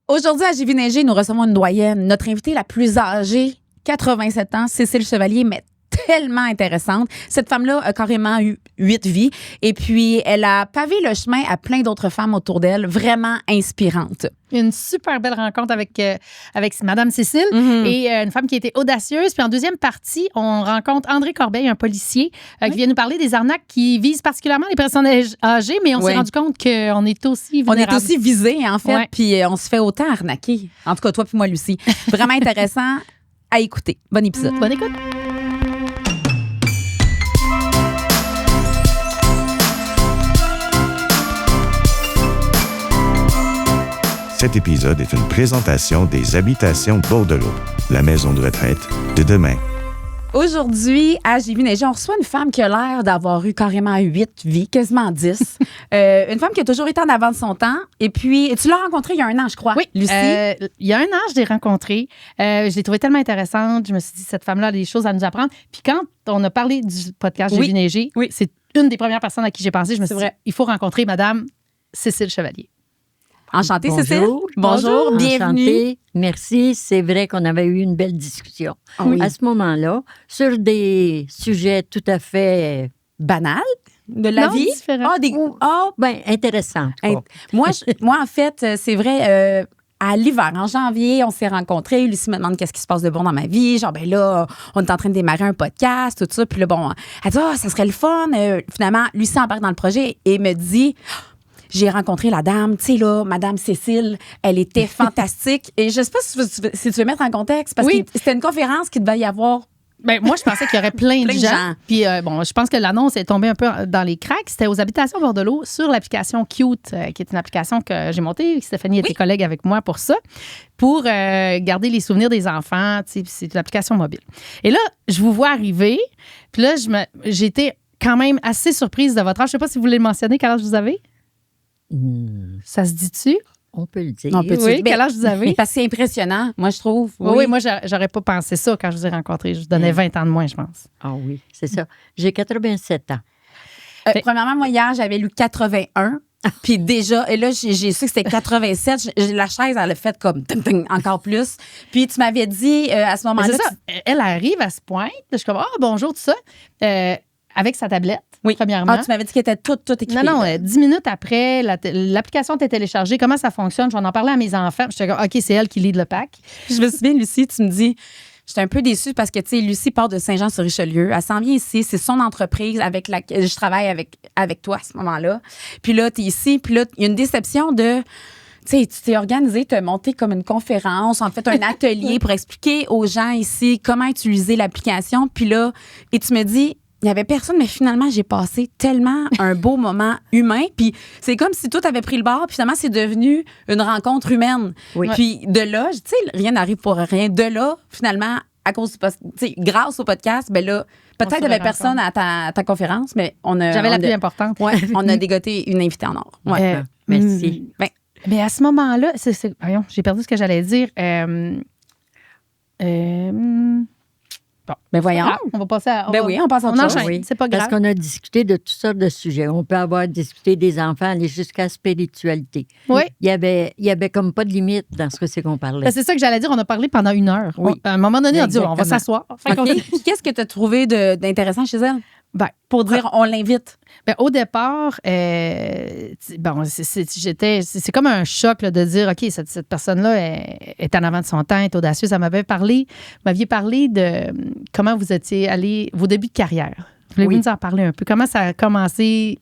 Aujourd'hui, à J'ai vu neiger, nous recevons une doyenne. Notre invitée la plus âgée, 87 ans, Cécile Chevalier, mais tellement intéressante. Cette femme-là a carrément eu 8 vies. Et puis, elle a pavé le chemin à plein d'autres femmes autour d'elle, vraiment inspirantes. Une super belle rencontre avec Madame Cécile et une femme qui était audacieuse. Puis en deuxième partie, on rencontre André Corbeil, un policier, qui vient nous parler des arnaques qui visent particulièrement les personnes âgées, mais on s'est rendu compte qu'on est aussi vulnérables. On est aussi visés, en fait, puis on se fait autant arnaquer. En tout cas, toi puis moi, Lucie. Vraiment intéressant à écouter. Bon épisode. Bonne écoute. Cet épisode est une présentation des Habitations Bordelot, la maison de retraite de demain. Aujourd'hui, à J'ai vu neiger, on reçoit une femme qui a l'air d'avoir eu carrément 8 vies, quasiment 10. Une femme qui a toujours été en avant de son temps. Et puis, tu l'as rencontrée il y a un an, je crois. Oui, Lucie. Il y a un an, je l'ai rencontrée. Je l'ai trouvée tellement intéressante. Je me suis dit, cette femme-là a des choses à nous apprendre. Puis quand on a parlé du podcast J'ai vu neiger, c'est une des premières personnes à qui j'ai pensé. Je me suis dit, il faut rencontrer Madame Cécile Chevalier. Enchantée, Bonjour. Cécile. Bonjour, bienvenue. Enchantée. Merci. C'est vrai qu'on avait eu une belle discussion à ce moment-là sur des sujets tout à fait banals de la vie. Différents. Intéressants. Moi, en fait, c'est vrai. À l'hiver, en janvier, on s'est rencontrés. Lucie me demande qu'est-ce qui se passe de bon dans ma vie. Genre, là, on est en train de démarrer un podcast, tout ça. Puis là, bon, elle dit, ça serait le fun. Finalement, Lucie embarque dans le projet et me dit, j'ai rencontré la dame, tu sais, là, Madame Cécile, elle était fantastique. Et je sais pas si tu veux mettre en contexte, parce que c'était une conférence qui devait y avoir. Ben, moi, je pensais qu'il y aurait plein de gens. Puis, je pense que l'annonce est tombée un peu dans les cracks. C'était aux Habitations Bordelot sur l'application Cute, qui est une application que j'ai montée. Stéphanie était collègue avec moi pour ça, pour garder les souvenirs des enfants. C'est une application mobile. Et là, je vous vois arriver. Puis là, j'étais quand même assez surprise de votre âge. Je sais pas si vous voulez le mentionner. Quel âge vous avez? Ça se dit-tu? On peut le dire. Oui, quel âge vous avez? Parce que c'est impressionnant, moi, je trouve. Oui, moi, j'aurais pas pensé ça quand je vous ai rencontré. Je vous donnais 20 ans de moins, je pense. Ah oui, c'est ça. J'ai 87 ans. Premièrement, moi, hier, j'avais lu 81. Puis déjà, et là, j'ai su que c'était 87. La chaise, elle a fait comme encore plus. Puis tu m'avais dit à ce moment-là. C'est ça. Elle arrive, elle se pointe. Je suis comme, bonjour, tout ça. Avec sa tablette, premièrement. Tu m'avais dit qu'elle était toute équipée. Non, 10 minutes après, l'application était téléchargée. Comment ça fonctionne? Je vais en parler à mes enfants. J'étais comme, OK, c'est elle qui lead le pack. Je me souviens, Lucie, tu me dis, j'étais un peu déçue parce que, tu sais, Lucie part de Saint-Jean-sur-Richelieu. Elle s'en vient ici. C'est son entreprise avec laquelle je travaille avec toi à ce moment-là. Puis là, tu es ici. Puis là, il y a une déception de... Tu sais, tu t'es organisé, tu as monté comme une conférence, en fait, un atelier pour expliquer aux gens ici comment utiliser l'application. Puis là, et tu me dis... Il n'y avait personne, mais finalement, j'ai passé tellement un beau moment humain. Puis c'est comme si tout avait pris le bord. Puis finalement, c'est devenu une rencontre humaine. Oui. Puis de là, tu sais, rien n'arrive pour rien. De là, finalement, à cause du grâce au podcast, ben là, peut-être qu'il n'y avait personne à ta conférence, mais on a... J'avais la plus importante. Ouais, on a dégoté une invitée en or. Ouais. Merci. Mais à ce moment-là, voyons, j'ai perdu ce que j'allais dire. Bon, ben voyons. On va passer à... on passe à autre chose. Oui. C'est pas grave. Parce qu'on a discuté de toutes sortes de sujets. On peut avoir discuté des enfants, aller jusqu'à la spiritualité. Oui. Il y avait comme pas de limite dans ce que c'est qu'on parlait. Ben, c'est ça que j'allais dire. On a parlé pendant 1 heure. Oui. À un moment donné, on a dit, on va s'asseoir. Okay. Qu'est-ce que tu as trouvé d'intéressant chez elle? Ben, pour dire, on l'invite. Ben, au départ, c'est comme un choc là, de dire, OK, cette personne-là est en avant de son temps, est audacieuse. Vous m'aviez parlé de comment vous étiez allé, vos débuts de carrière. Voulez-vous nous en parler un peu? Comment ça a commencé,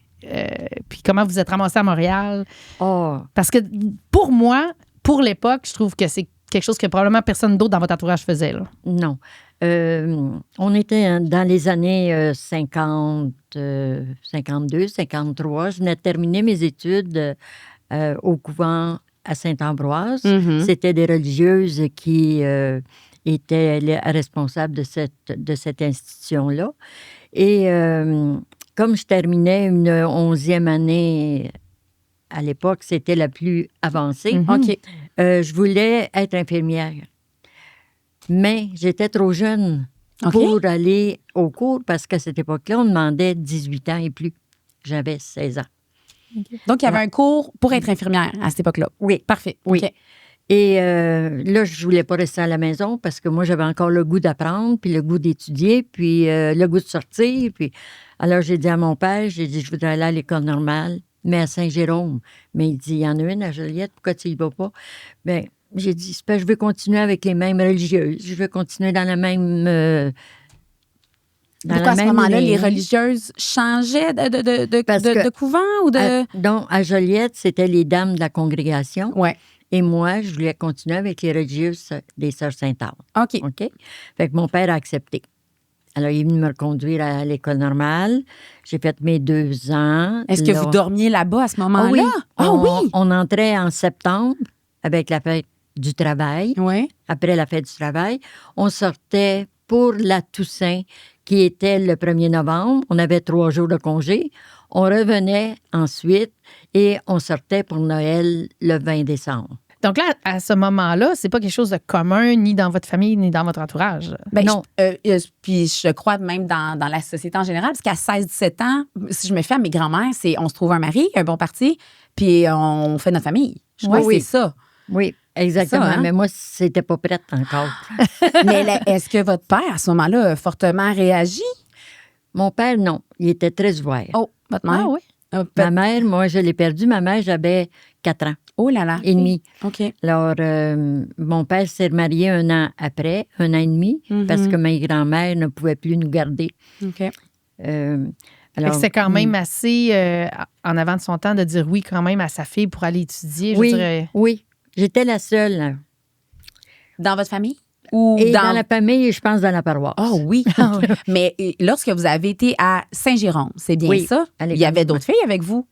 puis comment vous êtes ramassé à Montréal? Parce que pour moi, pour l'époque, je trouve que c'est quelque chose que probablement personne d'autre dans votre entourage faisait. Là. Non. On était dans les années 50, 52, 53. Je venais de terminer mes études au couvent à Saint-Ambroise. Mm-hmm. C'était des religieuses qui étaient responsables de cette institution-là. Et comme je terminais une 11e année à l'époque, c'était la plus avancée. Mm-hmm. Je voulais être infirmière. Mais j'étais trop jeune pour aller au cours parce qu'à cette époque-là, on demandait 18 ans et plus. J'avais 16 ans. Donc, il y avait un cours pour être infirmière à cette époque-là. Oui. Parfait. Oui. Okay. Et là, je voulais pas rester à la maison parce que moi, j'avais encore le goût d'apprendre, puis le goût d'étudier, puis le goût de sortir. Puis... Alors, j'ai dit à mon père, j'ai dit, je voudrais aller à l'école normale, mais à Saint-Jérôme. Mais il dit, il y en a une à Joliette, pourquoi tu y vas pas? Bien, j'ai dit, c'est parce que je veux continuer avec les mêmes religieuses. Je veux continuer dans la même... Pourquoi à ce moment-là, les religieuses changeaient de couvent ou de... Donc, à Joliette, c'était les dames de la congrégation. Oui. Et moi, je voulais continuer avec les religieuses des Sœurs Sainte-Anne. OK. OK? Fait que mon père a accepté. Alors, il est venu me reconduire à l'école normale. J'ai fait mes 2 ans. Est-ce que vous dormiez là-bas à ce moment-là? Oui. Ah oui! On entrait en septembre avec la fête du travail. Oui. Après la fête du travail, on sortait pour la Toussaint, qui était le 1er novembre. On avait 3 jours de congé. On revenait ensuite et on sortait pour Noël le 20 décembre. Donc là, à ce moment-là, c'est pas quelque chose de commun ni dans votre famille ni dans votre entourage. Ben, Non. Puis je crois même dans la société en général, parce qu'à 16-17 ans, si je me fie à mes grands-mères, c'est on se trouve un mari, un bon parti, puis on fait notre famille. Je crois que c'est ça. Oui, exactement. Ça, hein? Mais moi, c'était pas prête encore. Mais est-ce que votre père, à ce moment-là, a fortement réagi? Mon père, non. Il était très ouvert. Oh, votre mère? Ah oui. Ma mère, moi, je l'ai perdue. Ma mère, j'avais 4 ans Oh là là. et demi. OK. Alors, mon père s'est marié 1 an après, 1 an et demi, parce que ma grand-mère ne pouvait plus nous garder. OK. Fait que c'est quand même assez en avant de son temps de dire oui quand même à sa fille pour aller étudier. Oui, Je dirais. oui. J'étais la seule. Dans votre famille? Ou Et dans la famille, je pense dans la paroisse. Oh oui. Mais lorsque vous avez été à Saint-Jérôme, c'est bien Oui, ça? à Il y l'école. avait d'autres filles avec vous?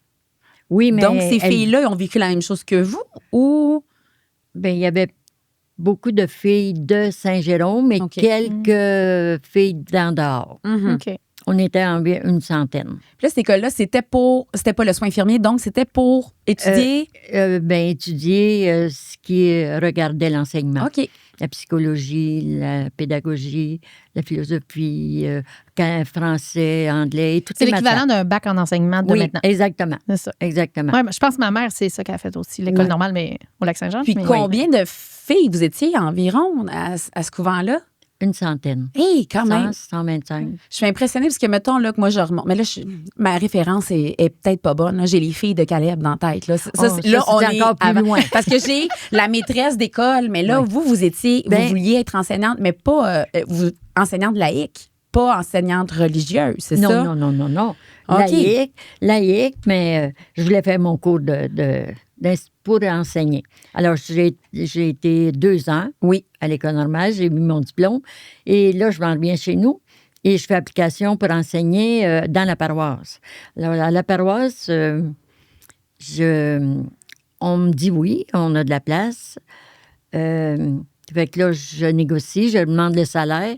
Oui, mais Donc, ces filles-là ont vécu la même chose que vous? Ou... ben, il y avait beaucoup de filles de Saint-Jérôme et OK. quelques filles d'en dehors. Mhm. OK. On était environ une centaine. Puis là, cette école-là, c'était pas le soin infirmier, donc c'était pour étudier. Ben, étudier ce qui regardait l'enseignement. OK. La psychologie, la pédagogie, la philosophie, français, anglais, toutes C'est les l'équivalent matières. d'un bac en enseignement de Oui, maintenant. exactement. C'est ça. Exactement. Ouais, je pense que ma mère, c'est ça qu'elle a fait aussi, l'école Ouais. normale, mais au Lac-Saint-Jean. Puis mais- combien de filles vous étiez environ à ce couvent-là? Une centaine. Hé, quand même. 125. Je suis impressionnée parce que, mettons, là, que moi, je remonte. Mais là, ma référence est peut-être pas bonne. Là. J'ai les filles de Caleb dans la tête. Là, on c'est est encore plus loin. Parce que j'ai la maîtresse d'école. Mais là, Oui. vous étiez, Ben- vous vouliez être enseignante, mais pas enseignante laïque, pas enseignante religieuse, c'est ça? Non. OK. Laïque, mais je voulais faire mon cours pour enseigner. Alors, j'ai été 2 ans Oui. à l'école normale, j'ai eu mon diplôme. Et là, je m'en reviens chez nous et je fais application pour enseigner dans la paroisse. Alors, à la paroisse, on me dit oui, on a de la place. Fait que là, je négocie, je demande le salaire.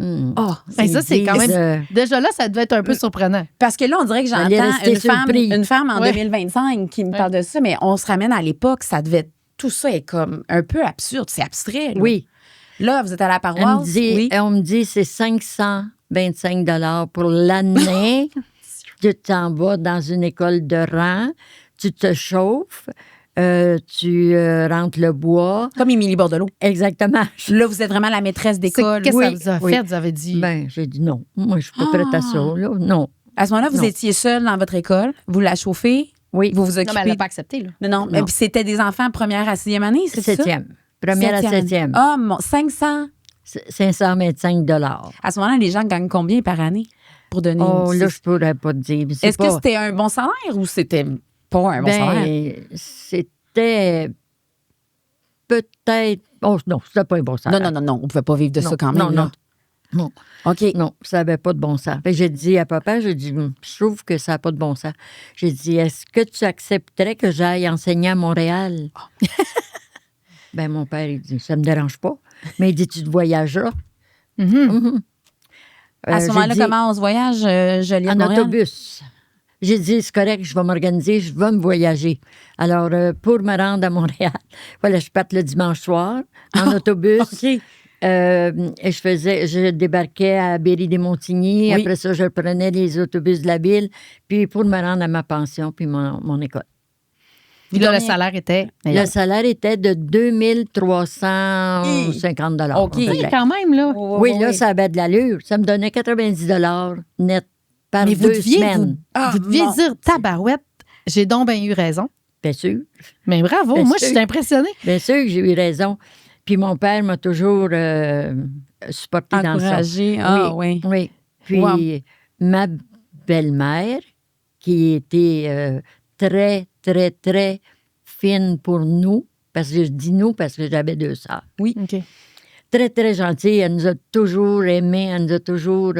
Oh, Ben, ça, c'est quand Ils même. disent, Déjà là, ça devait être un peu surprenant. parce que là, on dirait que J'allais j'entends rester surpris. une femme en Ouais. 2025 qui me parle de ça, mais on se ramène à l'époque, ça devait. Tout ça est comme un peu absurde, c'est abstrait. Là. oui. Là, vous êtes à la On paroisse. Oui. me dit c'est 525 $ pour l'année. Tu t'en vas dans une école de rang, tu te chauffes, tu rentres le bois. Comme Émilie Bordelot. Exactement. Là, vous êtes vraiment la maîtresse d'école. Qu'est-ce que Oui, ça vous a oui. fait? Vous avez dit. Ben, j'ai dit non. Moi, je suis pas prête à ça. Là. Non. À ce moment-là, vous Non. étiez seule dans votre école. Vous la chauffez. Oui. Vous vous Non, mais elle occupez. l'a pas accepté, là. Non. Et puis c'était des enfants première à 6e année, c'est ça? 7e. Première à 7e. Ah, 500. 525 $. À ce moment-là, les gens gagnent combien par année pour donner Oh, une... là, je pourrais pas te dire. C'est Est-ce que pas- c'était un bon salaire ou c'était pas un bon salaire? Ben, c'était peut-être... Oh, non, c'était pas un bon salaire. Non. On ne pouvait pas vivre de ça quand même. Non, là. non. OK. Non, ça n'avait pas de bon sens. Fait que j'ai dit à papa, j'ai dit, je trouve que ça n'a pas de bon sens. J'ai dit, est-ce que tu accepterais que j'aille enseigner à Montréal? Ben, mon père, il dit, ça me dérange pas. Mais il dit, tu te voyageras. Mhm. À ce J'ai moment-là, dit, comment on se voyage, Joliette, en Montréal? autobus. J'ai dit, c'est correct, je vais m'organiser, je vais me voyager. Alors, pour me rendre à Montréal, voilà, je parte le dimanche soir en autobus. OK. Et je débarquais à Berry-des-Montigny. Oui. Après ça, je prenais les autobus de la ville, puis pour me rendre à ma pension, puis mon école. Puis là, le Combien? salaire était Le meilleur. salaire était de 2350 OK. à peu Oui, près. quand même, là. Oui, là, ça avait de l'allure. Ça me donnait 90 net par Mais vous 2 deviez, semaines. vous deviez mon dire, tabarouette, j'ai donc bien eu raison. Bien sûr. Mais bravo, Bien moi, je sûr. suis impressionnée. Bien sûr que j'ai eu raison. Puis mon père m'a toujours supporté dans ça. Encouragé. Ah, oui. Oui. Puis Wow. ma belle-mère, qui était très, très, très fine pour nous, parce que je dis nous parce que j'avais 2 sœurs. OK. Très, très gentille. Elle nous a toujours aimés, elle nous a toujours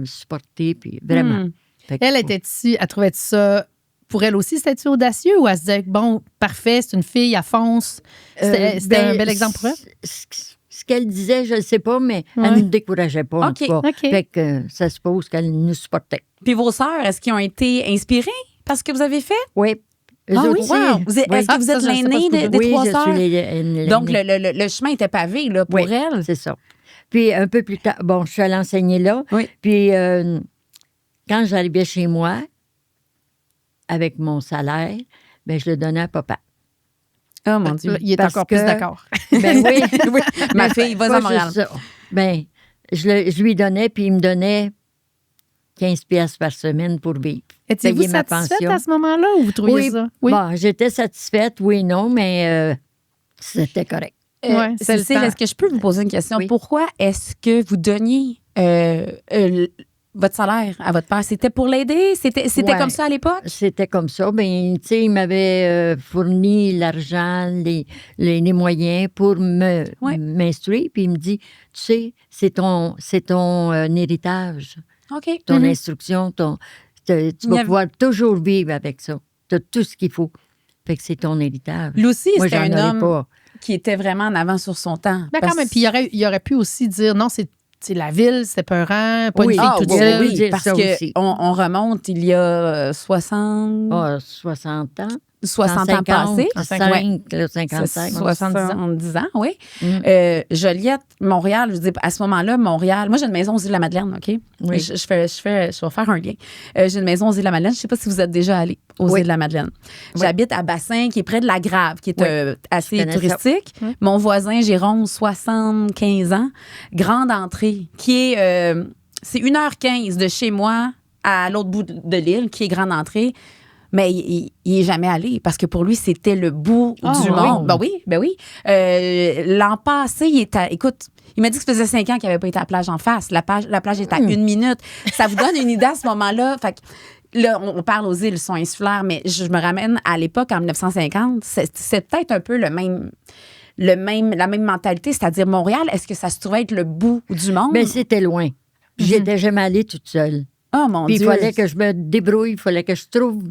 supportés, puis vraiment. Fait que- Elle trouvait ça, pour elle aussi, c'était-tu audacieux ou elle se disait, bon, parfait, c'est une fille, elle fonce. C'était un bel exemple pour elle? Ce qu'elle disait, je ne sais pas, mais Ouais. elle ne nous décourageait pas, en OK. tout cas. OK. Fait que ça suppose qu'elle nous supportait. Puis vos sœurs, est-ce qu'ils ont été inspirés par ce que vous avez fait? Oui. Eux Ah autres oui? aussi. Wow. Est-ce Oui. que vous ça, êtes je sais pas l'aîné ce que des Oui, trois je sœurs? suis l'aînée. Donc, le chemin était pavé là, pour Oui, elle. c'est ça. Puis un peu plus tard, bon, je suis allée enseigner là. Oui. Puis quand j'arrivais chez moi, avec mon salaire, ben je le donnais à papa. Oh mon Dieu. Il est Parce encore plus que- d'accord. Ben oui. Oui, ma Mais fille, pas vas-y à juste Montréal. ça. Ben, je lui donnais, puis il me donnait 15 pièces par semaine pour vivre. Étiez-vous Payer ma satisfaite pension. à ce moment-là ou vous trouviez Oui, ça? Bon, j'étais satisfaite, oui, non, mais c'était correct. Ouais, c'est le Cécile, temps. est-ce que je peux vous poser une question? Oui. Pourquoi est-ce que vous donniez votre salaire à votre père? C'était pour l'aider? C'était Ouais. comme ça à l'époque? C'était comme ça. Ben, tu sais, il m'avait fourni l'argent, les moyens pour Ouais. m'instruire. Puis il me dit, tu sais, c'est ton héritage, OK. ton Mhm. instruction, tu Il y vas avait- pouvoir toujours vivre avec ça. Tu as tout ce qu'il faut. Fait que c'est ton héritage. Lui aussi, Moi, c'était j'en un aurais homme pas. qui était vraiment en avant sur son temps. Ben, quand même. Puis il aurait pu aussi dire, non, c'est la ville, c'est peurant, pas Oui. une fille Ah, toute oui, seule. oui, dire parce ça que aussi. on remonte il y a 60 Ah, 60 ans. 60 ans passés. 55, Ouais. 55. 70 ans, oui. Mm. Joliette, Montréal, je veux dire, à ce moment-là, Montréal, moi j'ai une maison aux Îles-de-la-Madeleine, OK? Oui. Je vais faire un lien. J'ai une maison aux Îles-de-la-Madeleine, je ne sais pas si vous êtes déjà allé aux Oui. Îles-de-la-Madeleine. Oui. J'habite à Bassin, qui est près de la Grave, qui est Oui. assez Je connais ça. touristique. Mon voisin, Jérôme, 75 ans, grande entrée, qui est, c'est 1h15 de chez moi à l'autre bout de l'île, qui est grande entrée. Mais il est jamais allé parce que pour lui, c'était le bout Ah, du oui. monde. Ben oui. L'an passé, écoute, il m'a dit que ça faisait 5 ans qu'il n'avait pas été à la plage en face. La plage est à 1 minute. Ça vous donne une idée à ce moment-là. Fait que là, on parle aux îles, sont insulaires, mais je me ramène à l'époque, en 1950. C'est peut-être un peu la même mentalité, c'est-à-dire Montréal, est-ce que ça se trouvait être le bout du monde? Ben, c'était loin. Puis j'étais jamais allée toute seule. Oh mon Puis il Dieu. fallait que je me débrouille, il fallait que je trouve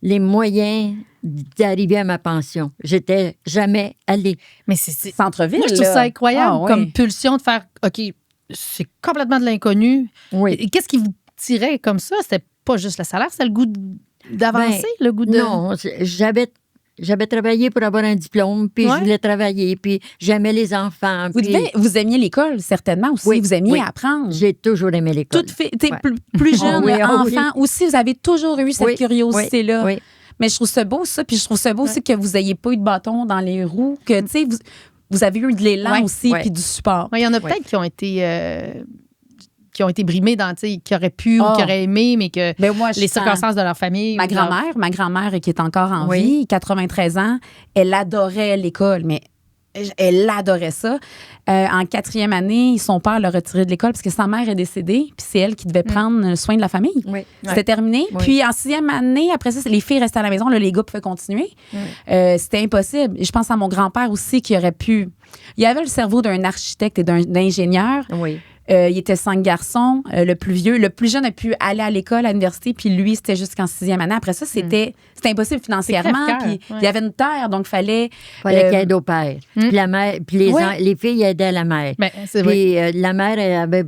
les moyens d'arriver à ma pension. J'étais jamais allée. Mais c'est Centre-ville, moi, je trouve là. ça incroyable Ah, oui. comme pulsion de faire, OK, c'est complètement de l'inconnu. Oui. Et qu'est-ce qui vous tirait comme ça? C'était pas juste le salaire, c'était le goût d'avancer, le goût de... Non, j'avais travaillé pour avoir un diplôme, puis Ouais. je voulais travailler, puis j'aimais les enfants. puis Vous aimiez l'école, certainement aussi. Oui, vous aimiez oui. apprendre. J'ai toujours aimé l'école. Toute fille, t'sais, Ouais. plus jeune, Ah oui, ah oui. enfant, aussi, vous avez toujours eu cette Oui, curiosité-là. oui. Mais je trouve ça beau, ça. Puis je trouve ça beau aussi que vous n'ayez pas eu de bâton dans les roues, que, tu sais, vous avez eu de l'élan Ouais, aussi, ouais. puis du support. Ouais, il y en a Ouais. peut-être qui ont été brimés dans, tu sais, qui auraient pu ou Ah. qui auraient aimé, mais que Ben moi, les circonstances de leur famille... Ma ou de leur- grand-mère qui est encore en Oui. vie, 93 ans, elle adorait l'école, mais elle adorait ça. En 4e année, son père l'a retirée de l'école parce que sa mère est décédée, puis c'est elle qui devait prendre soin de la famille. Oui. C'était terminé. Oui. Puis en 6e année, après ça, les filles restaient à la maison. Là, les gars pouvaient continuer. C'était impossible. Et je pense à mon grand-père aussi qui aurait pu... Il avait le cerveau d'un architecte et d'un ingénieur. Oui. Il était 5 garçons, le plus vieux. Le plus jeune a pu aller à l'école, à l'université, puis lui, c'était jusqu'en 6e année. Après ça, c'était impossible financièrement. crève-cœur, Puis ouais. il y avait une terre, donc il fallait... Fallait Euh, qu'il aide au père. Puis la mère, puis Ouais. les filles aidaient la mère. Ben, c'est vrai. Puis la mère, elle avait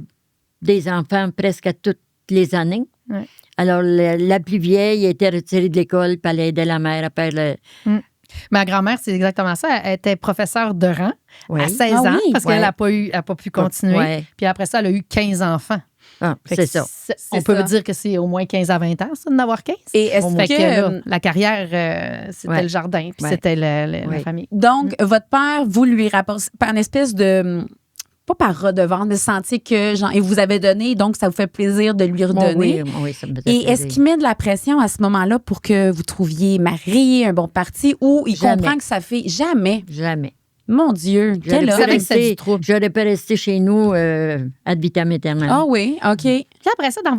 des enfants presque à toutes les années. Ouais. Alors, la plus vieille était retirée de l'école, puis elle aidait la mère à faire le... Ma grand-mère, c'est exactement ça. Elle était professeure de rang Oui. à 16 Ah ans oui? parce Ouais. qu'elle n'a pas pu continuer. Ouais. Puis après ça, elle a eu 15 enfants. Ah, Fait c'est que ça. On peut dire que c'est au moins 15 à 20 ans, ça, d'en avoir 15. Et est-ce Fait que là, que, la carrière, c'était Ouais. le jardin, puis Ouais. c'était la Oui. famille. donc, votre père, vous lui rapportez par une espèce de, pas par redevance, mais sentiez que, genre, il vous avait donné, donc ça vous fait plaisir de lui redonner. Oui, ça me faisait Et est-ce plaisir. qu'il met de la pression à ce moment-là pour que vous trouviez marié, un bon parti, ou il Jamais. comprend que ça fait jamais? Jamais. Mon Dieu, quel J'aurais homme! que c'est du trouble. J'aurais pas resté chez nous ad vitam aeternam. Ah oui, OK. Puis après ça, dans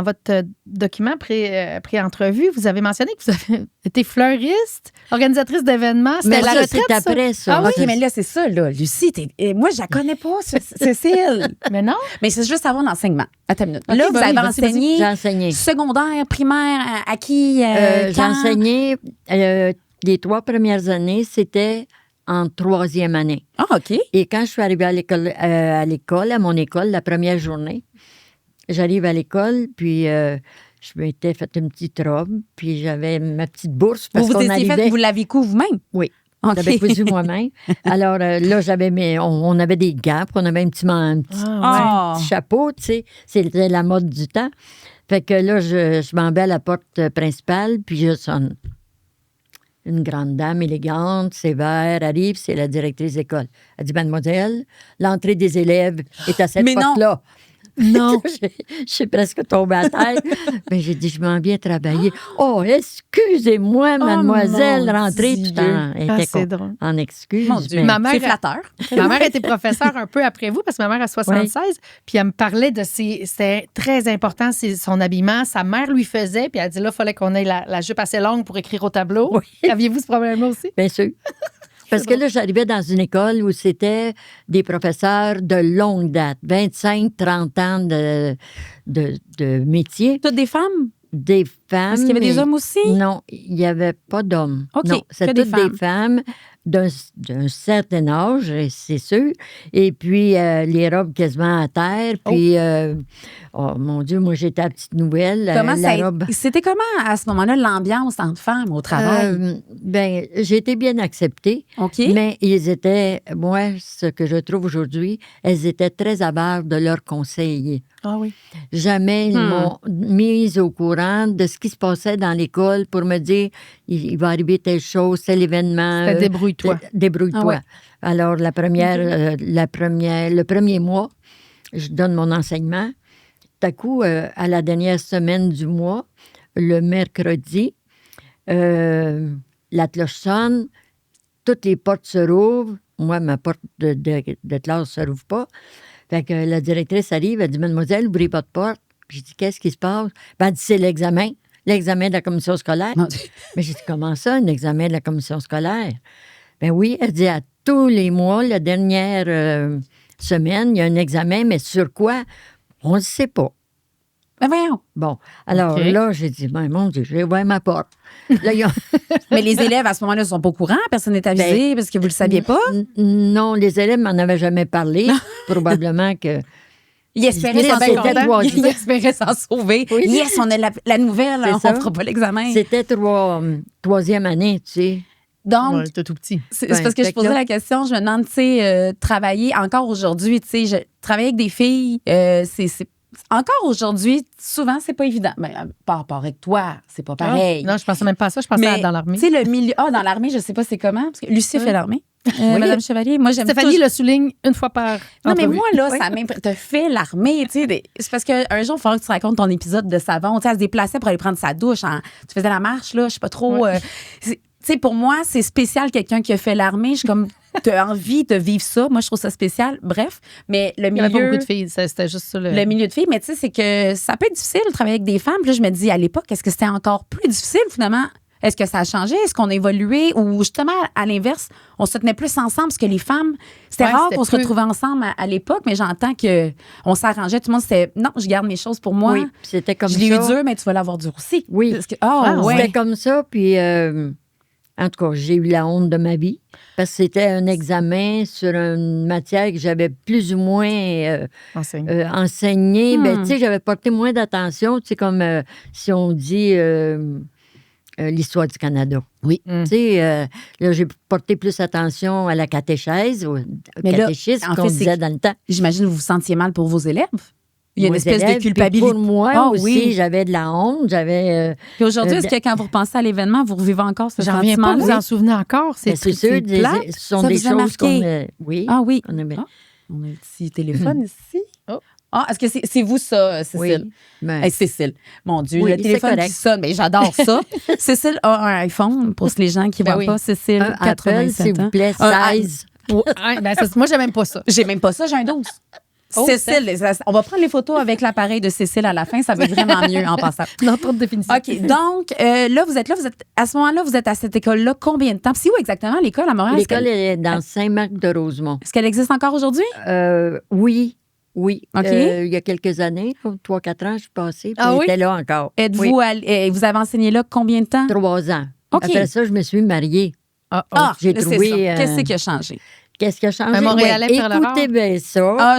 votre document pré-entrevue, vous avez mentionné que vous avez été fleuriste, organisatrice d'événements. Mais C'était la ça, retraite, c'est ça? après ça. OK, mais là, c'est ça, là. Lucie, moi, je la connais pas, Cécile. Mais non. Mais c'est juste savoir l'enseignement. Attends une minute. OK, Là, vous vas-y, avez vas-y, enseigné J'ai enseigné. secondaire, primaire, à qui? J'ai quand? enseigné les 3 premières années, c'était en 3e année. Ah, OK. Et quand je suis arrivée à à mon école, la première journée, j'arrive à l'école, puis je m'étais fait une petite robe, puis j'avais ma petite bourse parce Vous qu'on étiez fait, arrivait... vous l'avez cousu vous-même? Oui. OK. J'avais cousu moi-même. Alors là, on avait des gants, puis on avait un petit Ah. chapeau, tu sais. C'était la mode du temps. Fait que là, je m'en vais à la porte principale, puis je sonne. Une grande dame élégante, sévère, arrive, c'est la directrice d'école. Elle dit, mademoiselle, l'entrée des élèves est à cette Mais non. porte-là. Non. Je suis presque tombée à terre. Mais j'ai dit, je m'en viens travailler. Oh, excusez-moi, mademoiselle, mon rentrez. Dieu. Tout elle Ah, était c'est drôle. en excuse. Mon Dieu. mais- Ma mère, C'est flatteur. Ma mère était professeure un peu après vous, parce que ma mère a 76, puis elle me parlait de c'était très important, son habillement. Sa mère lui faisait, puis elle dit là, il fallait qu'on ait la jupe assez longue pour écrire au tableau. Oui. Aviez-vous ce problème-là aussi? Bien sûr. Parce que là, j'arrivais dans une école où c'était des professeurs de longue date, 25, 30 ans de métier, Toutes des femmes? des femmes. Est-ce qu'il y avait des mais- hommes aussi? Non, il n'y avait pas d'hommes. OK, Non, que c'est des toutes des femmes d'un certain âge, c'est sûr. Et puis, les robes quasiment à terre. Puis, oh mon Dieu, moi, j'étais à petite nouvelle. Comment la ça, robe. c'était comment à ce moment-là l'ambiance entre femmes au travail? Ben, j'ai été bien acceptée. OK. Mais ils étaient, moi, ce que je trouve aujourd'hui, elles étaient très avares de leurs conseils. Ah oui. Jamais ils m'ont mise au courant de ce qui se passait dans l'école pour me dire il va arriver telle chose, tel événement. C'était débrouille-toi. Débrouille-toi. Ah ouais. Alors, le premier mois, je donne mon enseignement. Tout à coup, à la dernière semaine du mois, le mercredi, la cloche sonne, toutes les portes se rouvrent. Moi, ma porte de classe ne se rouvre pas. Fait que la directrice arrive, elle dit, mademoiselle, ouvrez votre porte. J'ai dit, qu'est-ce qui se passe? Ben, elle dit, c'est l'examen de la commission scolaire. Mon Dieu. Mais j'ai dit, comment ça, un examen de la commission scolaire? Ben oui, elle dit, à tous les mois, la dernière semaine, il y a un examen, mais sur quoi? On ne sait pas. Ben voyons. Bon, alors OK. là, j'ai dit, ben mon Dieu, je vais ouvrir ma porte. Là, ils ont- Mais les élèves, à ce moment-là, ne sont pas au courant. Personne n'est avisé parce que vous ne le saviez pas. Non, les élèves m'en avaient jamais parlé. Probablement que... Ils espéraient C'était s'en bien content. Ils espéraient s'en sauver. Oui. Yes, on a la nouvelle, C'est on ne ça. fera pas l'examen. C'était troisième année, tu sais. Donc, Ouais, t'es tout petit. c'est Ouais, parce que je fait que posais là- la question, je me demande, tu sais, travailler encore aujourd'hui, tu sais, je travailler avec des filles, c'est encore aujourd'hui, souvent, c'est pas évident. Mais par rapport avec toi, c'est pas pareil. Non, je pensais même pas à ça. Je pensais Mais, dans l'armée. tu sais, le milieu. Ah, dans l'armée, je sais pas c'est comment. Parce que Lucie fait l'armée. Madame Chevalier, moi, j'aime Stéphanie toujours- le souligne une fois par Non, mais entrevue. moi, là, ça te fait l'armée, tu sais. C'est parce qu'un jour, il faudra que tu racontes ton épisode de savon. Tu sais, elle se déplaçait pour aller prendre sa douche. Tu faisais la marche, là, je sais pas trop. Tu sais, pour moi, c'est spécial, quelqu'un qui a fait l'armée. Je suis comme, t'as envie de vivre ça. Moi, je trouve ça spécial. Bref, mais le Il n'y avait pas milieu... beaucoup de filles. C'était juste ça. Le milieu de filles, mais tu sais, c'est que ça peut être difficile de travailler avec des femmes. Puis là, je me dis, à l'époque, est-ce que c'était encore plus difficile, finalement? Est-ce que ça a changé? Est-ce qu'on a évolué? Ou justement, à l'inverse, on se tenait plus ensemble parce que les femmes, c'était Ouais, rare c'était qu'on se plus- retrouvait ensemble à l'époque, mais j'entends qu'on s'arrangeait. Tout le monde, c'était non, je garde mes choses pour moi. Oui, puis c'était comme Je ça. l'ai eu dur, mais tu vas l'avoir dur aussi. Oui. Parce que, ouais. C'était comme ça, puis en tout cas, j'ai eu la honte de ma vie parce que c'était un examen sur une matière que j'avais plus ou moins enseignée. enseignée. Ben, tu sais, j'avais porté moins d'attention, tu sais, comme si on dit l'histoire du Canada. Oui. Tu sais, là, j'ai porté plus attention à la catéchèse, au Mais là, catéchisme en qu'on fait, c'est disait que- dans le temps. J'imagine que vous vous sentiez mal pour vos élèves. Il y a une Moi, espèce de élèves, puis culpabilité. Pour moi Ah aussi, oui. j'avais de la honte. Puis aujourd'hui, est-ce que quand vous repensez à l'événement, vous revivez encore ce J'en reviens pas, sentiment-là? vous en souvenez encore? C'est sûr, plate. ce sont Ça des vous a choses marqué? oui. Ah oui. On aimait. Ah, on a un petit téléphone ici. Oh. Ah, est-ce que c'est vous ça, Cécile? Oui. Ben, Hey, Cécile, mon Dieu, Oui, le c'est téléphone qui correct. sonne, mais j'adore ça. Cécile a un iPhone, pour les gens qui ne Ben voient oui. pas. Cécile, un Apple, 87 s'il vous ans. plaît, Un 16. Ouais, ben, moi, j'aime même pas ça. J'ai même pas ça, j'ai un 12. Oh, Cécile, on va prendre les photos avec l'appareil de Cécile à la fin, ça va être vraiment mieux en passant. Non, trop de définition. OK, donc là, vous êtes à ce moment-là, vous êtes à cette école-là combien de temps? Puis c'est où exactement l'école à Montréal? L'école est dans Saint-Marc-de-Rosemont. Est-ce qu'elle existe encore aujourd'hui? Oui. OK. Il y a quelques années, 3-4 ans, je suis passée. Puis Ah oui? j'étais là encore. Êtes-vous vous avez enseigné là combien de temps? 3 ans. OK. Après ça, je me suis mariée. Ah, oh. Ah, j'ai là, c'est trouvé, ça. Qu'est-ce qui a changé? Qu'est-ce qui a changé? Un Montréalais Ouais, par la écoutez bien ça.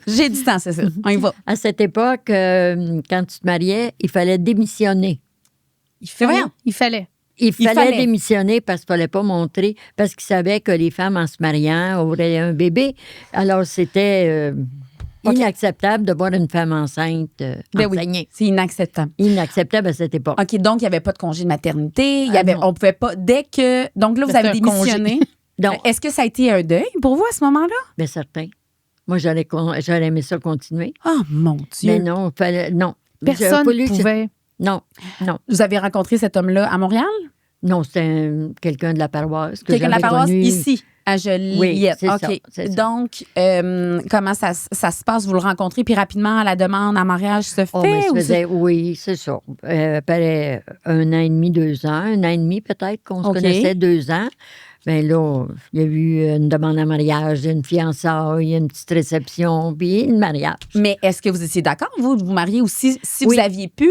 J'ai du temps, Cécile. On y va. À cette époque, quand tu te mariais, il fallait démissionner. Voyons. Il fallait. Il fallait fallait. démissionner parce qu'il ne fallait pas montrer, parce qu'ils savaient que les femmes, en se mariant, auraient un bébé. Alors, c'était OK. inacceptable de voir une femme enceinte Ben enseigner. oui, c'est inacceptable. Inacceptable à cette époque. OK, donc il n'y avait pas de congé de maternité. Non. On pouvait pas. Dès que. Donc là, vous C'était avez un congé. démissionné. Donc, Est-ce que ça a été un deuil pour vous à ce moment-là? bien certain. Moi, j'aurais aimé ça continuer. Oh mon Dieu. Mais non, non. Personne J'ai ne pas lu- pouvait. Non. Vous avez rencontré cet homme-là à Montréal? Non, c'était quelqu'un de la paroisse. Que Quelqu'un de la j'avais paroisse connu. ici, à Joliette. Oui, c'est OK. ça, c'est ça. Donc, comment ça se passe? Vous le rencontrez, puis rapidement, la demande en mariage se fait? Oh, mais ou ça faisait, oui, c'est ça. Après 1 an et demi, 2 ans, 1 an et demi peut-être qu'on se OK. connaissait, 2 ans. Bien là, il y a eu une demande en mariage, une fiançailles, une petite réception, puis le mariage. Mais est-ce que vous étiez d'accord, vous, de vous marier aussi? Si Oui. vous aviez pu,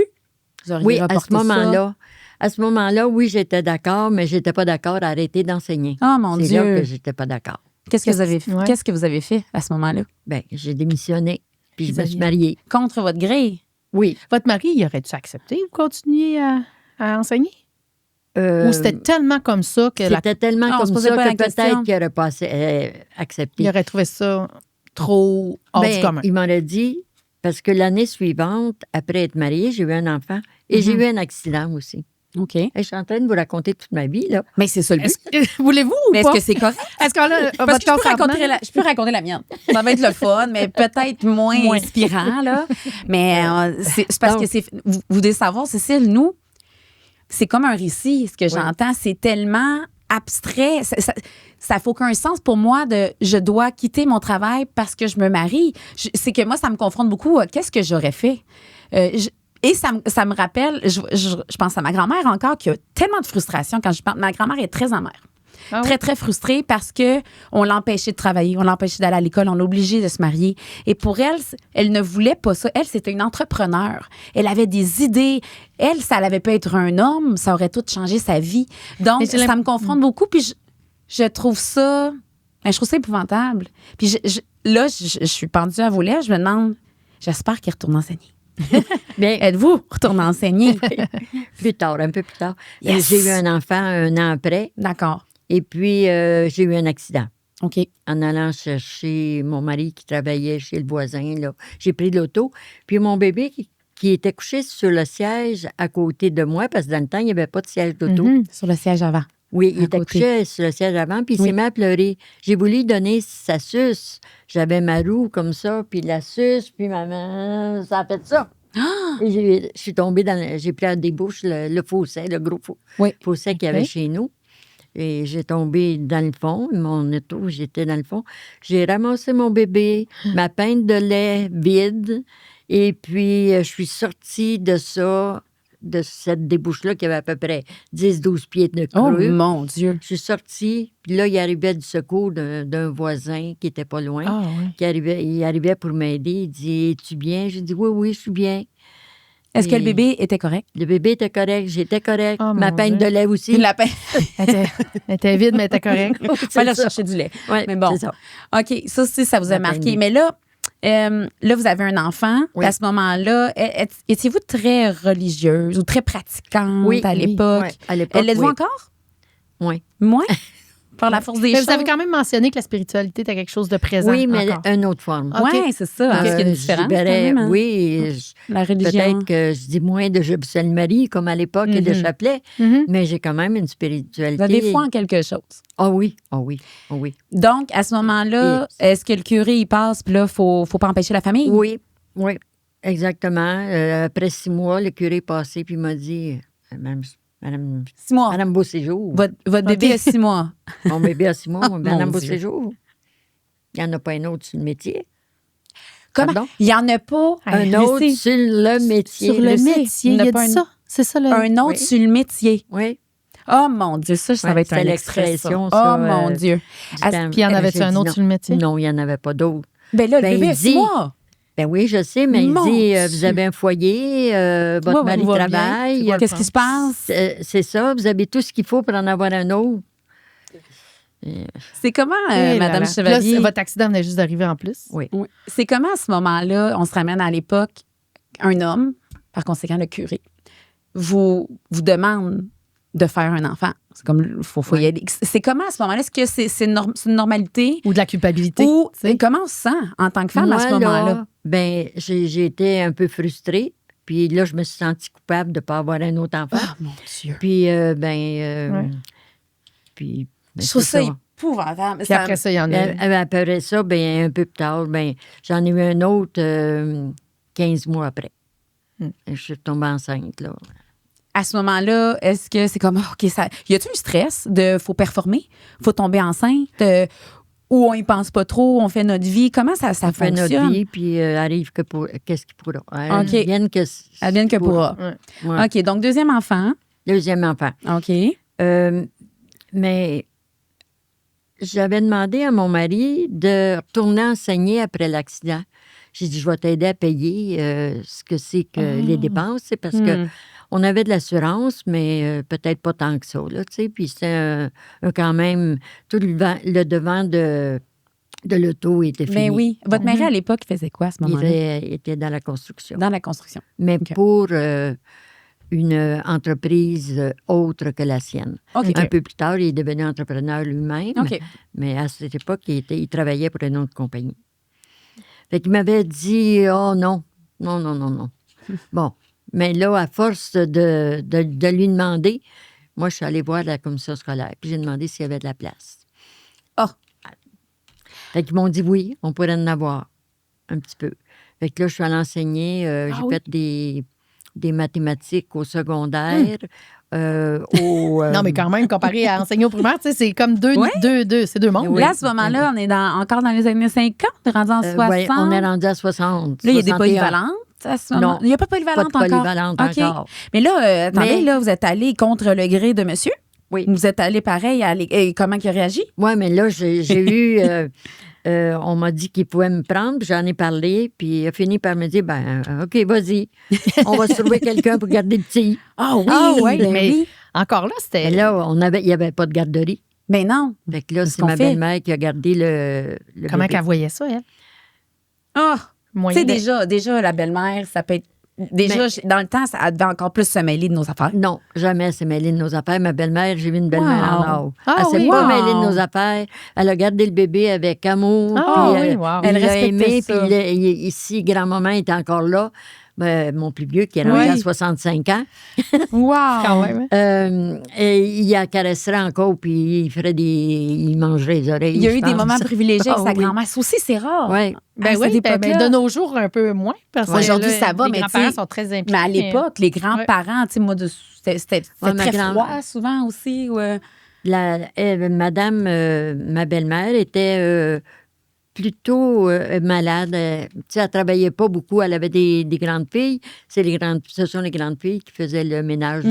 vous auriez Oui, à reporté ce moment-là. À ce moment-là, oui, j'étais d'accord, mais j'étais pas d'accord à arrêter d'enseigner. ça. Oh mon C'est Dieu. là que j'étais pas d'accord. Qu'est-ce que vous avez fait? Ouais. Qu'est-ce que vous avez fait à ce moment-là? Bien, j'ai démissionné, puis je me suis Xavier. mariée. Contre votre gré? Oui. Votre mari, il aurait-tu accepté ou continuer à enseigner? Euh, Ou c'était tellement comme ça que C'était tellement Ah, on se comme posait ça pas que la question. peut-être qu'il n'aurait pas accepté. il aurait trouvé ça trop hors Ben, du commun? il m'aurait dit, parce que l'année suivante, après être mariée, j'ai eu un enfant et j'ai eu un accident aussi. OK. Et je suis en train de vous raconter toute ma vie, là. Mais c'est ça le but. Voulez-vous ou Mais pas? est-ce que c'est correct? Est-ce qu'on a Parce que je peux raconter la mienne. Ça va être le fun, mais peut-être moins inspirant, là. Mais c'est parce Donc- que vous devez savoir, Cécile, nous, c'est comme un récit, ce que j'entends. C'est tellement abstrait. Ça n'a aucun sens pour moi de je dois quitter mon travail parce que je me marie. C'est que moi, ça me confronte beaucoup à qu'est-ce que j'aurais fait. Et ça me rappelle, je pense à ma grand-mère encore, qui a tellement de frustration quand je parle. Ma grand-mère est très amère. Ah oui? Très, très frustrée parce que on l'empêchait de travailler, on l'empêchait d'aller à l'école, on l'obligeait de se marier. Et pour elle, elle ne voulait pas ça. Elle, c'était une entrepreneure. Elle avait des idées. Elle, ça n'avait pas être un homme, ça aurait tout changé sa vie. Donc, Mais j'ai ça me confronte beaucoup. Puis je trouve ça... je trouve ça épouvantable. Puis là, je suis pendue à vos lèvres. Je me demande, j'espère qu'elle retourne enseigner. Bien, Êtes-vous retourne enseigner? plus tard, un peu plus tard. Yes. J'ai eu un enfant 1 an après D'accord. et puis j'ai eu un accident. OK. En allant chercher mon mari qui travaillait chez le voisin, là, j'ai pris l'auto. Puis mon bébé qui était couché sur le siège à côté de moi, parce que dans le temps, il n'y avait pas de siège d'auto. Mhm. Sur le siège avant. Oui, il À était côté. couché sur le siège avant, puis il Oui. s'est mis à pleurer. J'ai voulu lui donner sa suce. J'avais ma roue comme ça, puis la suce, puis ma main, ça a fait ça. Et je suis tombée j'ai pris à des bouches le fossé, le gros Oui. fossé qu'il y avait Ok. chez nous. Et j'ai tombé dans le fond, mon auto, j'étais dans le fond. J'ai ramassé mon bébé, ma pinte de lait vide, et puis je suis sortie de ça, de cette débouche-là qui avait à peu près 10-12 pieds de Oh creux. mon Dieu. Je suis sortie, puis là, il arrivait du secours d'un voisin qui était pas loin. Ah oui. Il arrivait pour m'aider. Il dit, es-tu bien? J'ai dit, oui, je suis bien. Est-ce que le Et- bébé était correct? Le bébé était correct, j'étais correct. Oh, Ma mon peine Dieu. de lait aussi. La peine. Elle était vide, mais elle était correcte. C'est Aller ça. chercher du lait. Ouais, Mais bon. c'est ça. OK, ça aussi, ça vous a La marqué. peine. Mais là, vous avez un enfant. Oui. À ce moment-là, étiez-vous très religieuse ou très pratiquante Oui, à oui, l'époque? ouais, à l'époque, L'êtes-vous oui. encore? Oui. Moi? par la force des Mais choses. vous avez quand même mentionné que la spiritualité était quelque chose de présent. Oui, mais encore. une autre forme. OK. Oui, c'est ça. Parce qu'il y a une Je différence. dirais, quand même, hein. oui, La religion. peut-être que je dis moins de Je vous salue Marie, comme à l'époque, et de Mhm. chapelet, Mhm. mais j'ai quand même une Vous spiritualité. avez foi en quelque chose. Ah oui, ah oui, ah oui. Donc, à ce moment-là, est-ce que le curé, il passe, puis là, faut pas empêcher la famille? Oui, oui, exactement. Après 6 mois, le curé est passé, puis il m'a dit, Madame 6 mois. Madame Beauséjour, Votre bébé OK. a 6 mois. mon bébé a 6 mois, Oh, Madame mon Dieu. Beauséjour, il n'y en a pas un autre sur le métier. Comment? Pardon? Il n'y en a pas Ah, Un je autre sais. sur le métier. Sur le je sais. métier, Il il n'y y a a pas dit un- ça. C'est ça, le... un autre Oui. sur le métier. Oui. Oh mon Dieu, ça Ouais, va être c'est un extrait. ça. l'expression, Oh ça, mon Dieu. du Ah, temps. Puis, y en avait-tu J'ai un dit autre non. sur le métier? Non, il n'y en avait pas d'autre. Ben là, le Ben, bébé il a 6 dit- mois. Ben oui, je sais, mais Mon il dit, Dieu. vous avez un foyer, votre Ouais, mari va bien. travaille. C'est quoi le Qu'est-ce qui se passe? C'est ça, vous avez tout ce qu'il faut pour en avoir un autre. C'est comment, Eh là Madame là. Chevalier? Là, votre accident venait juste d'arriver en plus. Oui. Oui. C'est comment, à ce moment-là, on se ramène à l'époque, un homme, par conséquent le curé, vous demande de faire un enfant. C'est comme, faut y aller. C'est comment, à ce moment-là? Est-ce que c'est une normalité? Ou de la culpabilité. Ou tu sais. comment on se sent en tant que femme Moi, à ce moment-là? Ben, j'ai été un peu frustrée. Puis là, je me suis sentie coupable de ne pas avoir un autre enfant. Ah, mon Dieu. Puis, Ouais. puis ben, Je trouve c'est ça épouvantable. Puis après ça, il y en a. Après ça, ben, un peu plus tard, ben, j'en ai eu un autre 15 mois après. Je suis tombée enceinte, là. À ce moment-là, est-ce que c'est comme, OK, ça. Y a-tu un stress de faut performer, faut tomber enceinte, ou on y pense pas trop, on fait notre vie? Comment ça On fait fonctionne? notre vie, puis arrive que pour... Qu'est-ce qu'il pourra? OK. Advienne que... Advienne que pourra. Ouais. OK, donc deuxième enfant. Deuxième enfant. OK. Mais j'avais demandé à mon mari de retourner enseigner après l'accident. J'ai dit, je vais t'aider à payer ce que c'est que les dépenses, c'est parce que on avait de l'assurance, mais peut-être pas tant que ça, là, tu sais. Puis c'est quand même, tout le devant de l'auto était fini. Ben oui. Votre mari, à l'époque, il faisait quoi à ce Il moment-là? était dans la construction. Dans la construction. Mais OK. pour une entreprise autre que la sienne. OK. Un peu plus tard, il est devenu entrepreneur lui-même. OK. Mais à cette époque, il travaillait pour une autre compagnie. Fait qu'il m'avait dit, oh non. Bon, mais là, à force de lui demander, moi, je suis allée voir la commission scolaire, puis j'ai demandé s'il y avait de la place. Ah. Fait qu'ils m'ont dit oui, on pourrait en avoir un petit peu. Fait que là, je suis allée enseigner, j'ai oui? fait des mathématiques au secondaire, Non, mais quand même, comparé à enseigner au primaire, tu sais, c'est comme deux c'est deux mondes. Oui. Là, à ce moment-là, on est encore dans les années 50, rendu en 60. ouais, on est rendu à 60. Là, il y a des 61. polyvalentes à ce moment. Non. Il n'y a pas de polyvalente Pas de encore. polyvalente OK. encore. Mais là, attendez, Mais- là, vous êtes allé contre le gré de monsieur. Oui. Vous êtes allé pareil. Et comment il a réagi? Oui, mais là, j'ai eu... on m'a dit qu'il pouvait me prendre, puis j'en ai parlé, puis il a fini par me dire, ben OK, vas-y, on va se trouver quelqu'un pour garder le petit. Ah oui, Ah oui, ben mais oui. encore là, c'était. Et là, il n'y avait pas de garderie. Mais non. Fait que là, Qu'est-ce c'est qu'on ma fait? belle-mère qui a gardé le Comment bébé. qu'elle voyait ça, elle? Ah, tu Moyen sais, déjà, la belle-mère, ça peut être. Déjà, Mais- dans le temps, ça devait encore plus se mêler de nos affaires. Non, jamais elle s'est mêlée de nos affaires. Ma belle-mère, j'ai vu une belle-mère Wow. en or. Ah Elle s'est oui. pas Wow. mêlée de nos affaires. Elle a gardé le bébé avec amour. Ah puis, oui, wow. Elle il l'a respectait aimé. ça. Puis ici, grand-maman est encore là. Mon plus vieux, qui est rendu Oui. à 65 ans. Wow! quand même. Hein? Et il la caresserait encore, puis il mangerait les oreilles. Il y a je eu des pense. moments privilégiés avec Ah sa oui. grand-mère. Ça aussi, c'est rare. Ouais. Ben À oui, cette ben, époque-là. de nos jours, un peu moins. Parce que Aujourd'hui, là, ça va, les mais grands-parents tu sais, sont très impliqués. Mais à l'époque, les grands-parents, tu sais, moi, c'était Ouais, ma très grand-mère. froid souvent aussi. Madame, ma belle-mère, était plutôt malade. Tu sais, elle travaillait pas beaucoup. Elle avait des grandes filles. Ce sont les grandes filles qui faisaient le ménage,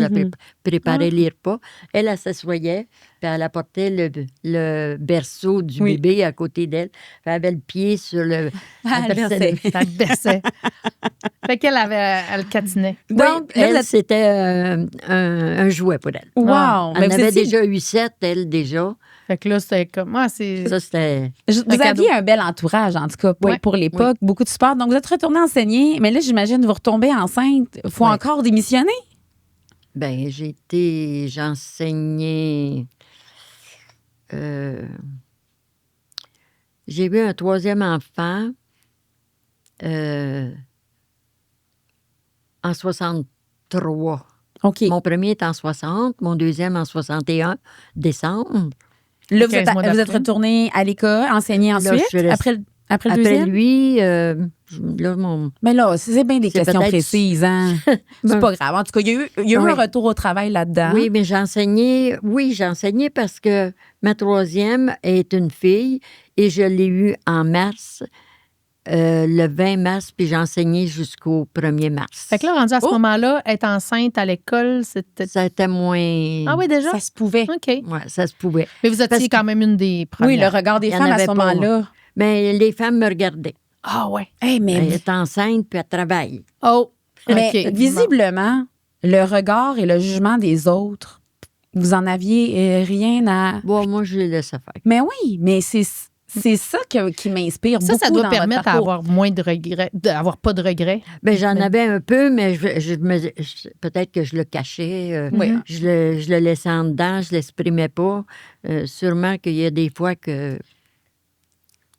préparaient les repas. Elle s'assoyait, puis elle apportait le berceau du Oui. bébé à côté d'elle. Elle avait le pied sur le... Elle berçait. Ça berçait. Fait qu'elle elle catinait. Donc, Oui, là, vous elle, êtes- c'était un jouet pour elle. Wow! Elle Mais en vous avait étiez- déjà 8-7, elle, déjà. Fait que là, c'était comme. Moi, c'est. Ça, c'était... Vous Un cadeau. aviez un bel entourage, en tout cas, pour l'époque, beaucoup de support. Donc, vous êtes retourné enseigner, mais là, j'imagine, vous retombez enceinte. Il faut Ouais. encore démissionner? Ben, j'ai enseigné j'ai eu un troisième enfant en 63. OK. Mon premier est en 60, mon deuxième en 61, décembre. Là, 15 mois vous êtes d'après. retourné à l'école, enseigner Là, ensuite, je suis restée- après le Après deuxième? lui, là, mon... Mais là, c'est bien des C'est questions peut-être- précises, hein? C'est pas grave. En tout cas, il y a eu Oui. un retour au travail là-dedans. Oui, mais j'ai enseigné parce que ma troisième est une fille et je l'ai eue en mars, le 20 mars, puis j'ai enseigné jusqu'au 1er mars. Fait que là, rendu à ce Oh! moment-là, être enceinte à l'école, c'était... Ça a été moins... Ah oui, déjà? Ça se pouvait. OK. Ouais, ça se pouvait. Mais vous étiez Parce que- quand même une des premières. Oui, le regard des Il y en femmes à avait ce pas, moment-là. Mais les femmes me regardaient. Ah ouais. Hey, mais Elle est enceinte, puis elle travaille. Oh, mais OK. visiblement, le regard et le jugement des autres, vous en aviez rien à... Bon, moi, je les laisse faire. Mais oui, mais c'est ça qui m'inspire Ça, beaucoup ça doit dans votre permettre parcours. d'avoir moins de regrets, d'avoir pas de regrets. Ben, j'en Mais- avais un peu, mais peut-être que je le cachais. Oui. Je le laissais en dedans, je ne l'exprimais pas. Sûrement qu'il y a des fois que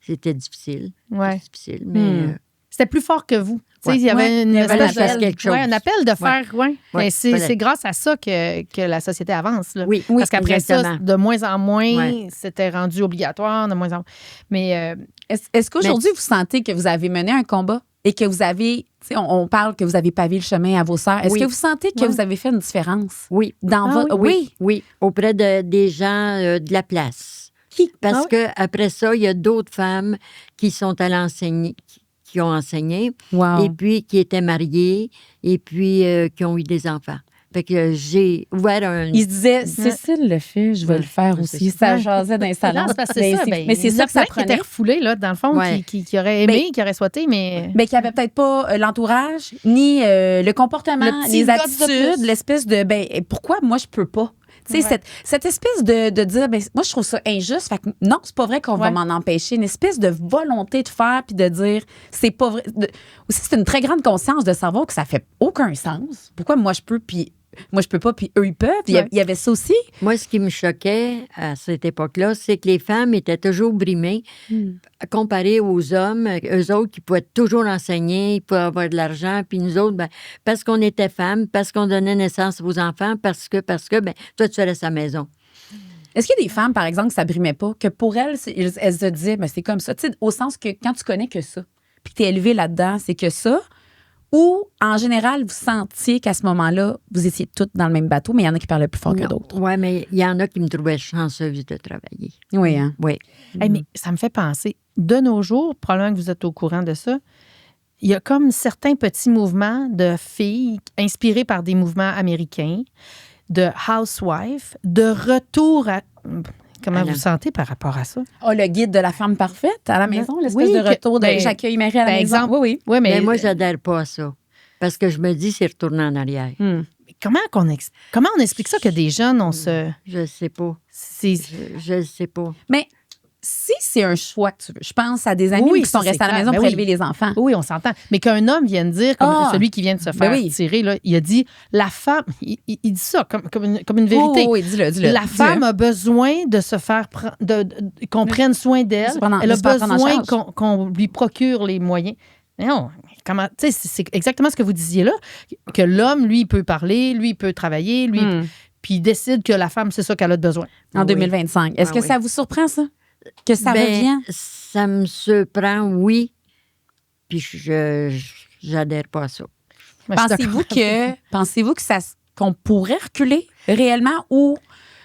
c'était difficile. Ouais. Difficile, mais C'était plus fort que vous. Tu sais, Ouais. il y avait Ouais, une il y avait espèce un appel. de... quelque chose. Ouais, un appel de faire... Ouais. Ouais, Mais c'est fallait. grâce à ça que la société avance. Là. oui, Parce qu'après ça, exactement. de moins en moins, Ouais. c'était rendu obligatoire, de moins en moins. Mais Est-ce qu'aujourd'hui, vous sentez que vous avez mené un combat et que vous avez... tu sais, on parle que vous avez pavé le chemin à vos sœurs. Est-ce Oui. que vous sentez que Ouais. vous avez fait une différence Oui, dans Ah votre... oui, auprès des gens de la place. Parce Ah que après ça, il y a d'autres femmes qui sont allées enseigner, qui ont enseigné, Wow. et puis qui étaient mariées, et puis qui ont eu des enfants. Fait que j'ai ouvert un... Il se disait, Cécile le fait, je vais Ouais, le faire ouais, aussi. c'est Ça ça. jasait dans les salons. non, c'est parce que c'est ça. Mais c'est ça que ça qui était prenait. refoulé, là, dans le fond, Ouais. qui aurait aimé, qui aurait souhaité, mais... Mais qui avait peut-être pas l'entourage, ni le comportement, Le petit les gosse de attitudes, plus. l'espèce de pourquoi moi je peux pas? Tu sais, Ouais. cette espèce de dire, moi, je trouve ça injuste. Fait que non, c'est pas vrai qu'on va Ouais. m'en empêcher. Une espèce de volonté de faire puis de dire, c'est pas vrai. Aussi, c'est une très grande conscience de savoir que ça fait aucun sens. Pourquoi moi, je peux, puis moi, je peux pas, puis eux, ils peuvent. Ouais. Il y avait ça aussi. Moi, ce qui me choquait à cette époque-là, c'est que les femmes étaient toujours brimées comparées aux hommes. Eux autres, qui pouvaient toujours enseigner, ils pouvaient avoir de l'argent, puis nous autres, ben, parce qu'on était femmes, parce qu'on donnait naissance aux enfants, parce que, ben, toi, tu restes à la maison. Est-ce qu'il y a des femmes, par exemple, qui s'abrimaient pas, que pour elles, elles se disaient, c'est comme ça, tu sais, au sens que quand tu connais que ça, puis que tu es élevé là-dedans, c'est que ça, ou en général, vous sentiez qu'à ce moment-là, vous étiez toutes dans le même bateau, mais il y en a qui parlaient plus fort que d'autres. Oui, mais il y en a qui me trouvaient chanceuse de travailler. Oui, hein? Oui. Hey, mais ça me fait penser, de nos jours, probablement que vous êtes au courant de ça, il y a comme certains petits mouvements de filles inspirés par des mouvements américains, de housewives, de retour à... Comment Alors. vous sentez par rapport à ça? Oh, le guide de la femme parfaite à la maison, l'espèce Oui, de retour de ben, j'accueille Marie à la par maison. exemple. Oui, oui. Oui, mais, Mais moi, j'adhère pas à ça. Parce que je me dis, c'est retourner en arrière. comment on explique ça que des jeunes, on se... Je sais pas. c'est- Je sais pas. Mais si c'est un choix que tu veux, je pense à des amis Oui, qui sont ça, restés c'est à la clair. maison Ben pour oui. élever les enfants. Oui, on s'entend. Mais qu'un homme vienne dire, comme Ah! celui qui vient de se Ben faire oui. tirer, là, il a dit, la femme, il dit ça comme une vérité. Oh, oui, dis-le, dis-le. La dis-le. femme a besoin de se faire qu'on prenne soin d'elle. Se prendre en- Elle de a se faire prendre en besoin charge. qu'on lui procure les moyens. Mais non, comment, tu sais, c'est exactement ce que vous disiez là, que l'homme, lui, il peut parler, lui, il peut travailler, lui, puis il décide que la femme, c'est ça qu'elle a de besoin. En Oui. 2025. Est-ce Ah que oui. ça vous surprend, ça? Que ça Ben, revient? Ça me surprend, oui. Puis j'adhère pas à ça. Moi, je suis d'accord. Pensez-vous que qu'on pourrait reculer réellement ou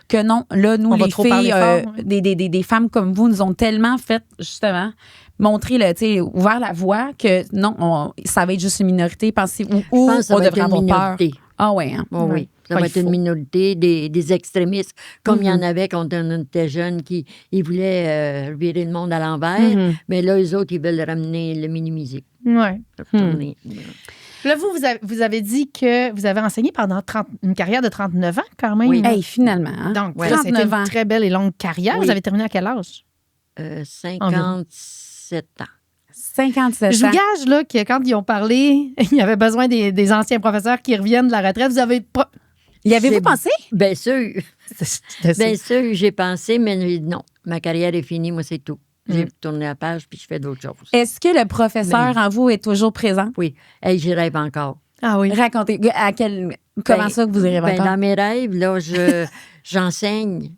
que non, là, nous, On va les trop filles, parler fort, hein. des femmes comme vous, nous ont tellement fait, justement, montrer, tu sais, ouvert la voie que non, ça va être juste une minorité. Pensez-vous, ou Je pense que ça on va être devrait une avoir peur? minorité. Ah ouais, hein? Oh, oui, ça Ouais, va il être une faut. minorité des extrémistes, comme il y en Mhm. avait quand on était jeunes qui ils voulaient virer le monde à l'envers. Mhm. Mais là, eux autres, ils veulent le minimiser. Ouais. Retourner. Là, vous avez dit que vous avez enseigné pendant une carrière de 39 ans, quand même. Oui. Hey, finalement, hein? Donc, Ouais. ça, c'était 39 une ans. très belle et longue carrière. Oui. Vous avez terminé à quel âge? 57 ans. 57 Je ans. vous gage là, que quand ils ont parlé, il y avait besoin des anciens professeurs qui reviennent de la retraite. Vous avez Y avez-vous pensé? Bien sûr. C'était ça. Bien sûr, j'ai pensé, mais non. Ma carrière est finie, moi, c'est tout. J'ai tourné la page, puis je fais d'autres choses. Est-ce que le professeur en vous est toujours présent? Oui. Hey, j'y rêve encore. Ah oui. Racontez. Comment Ben, ça que vous y rêvez encore? Dans mes rêves, là, j'enseigne.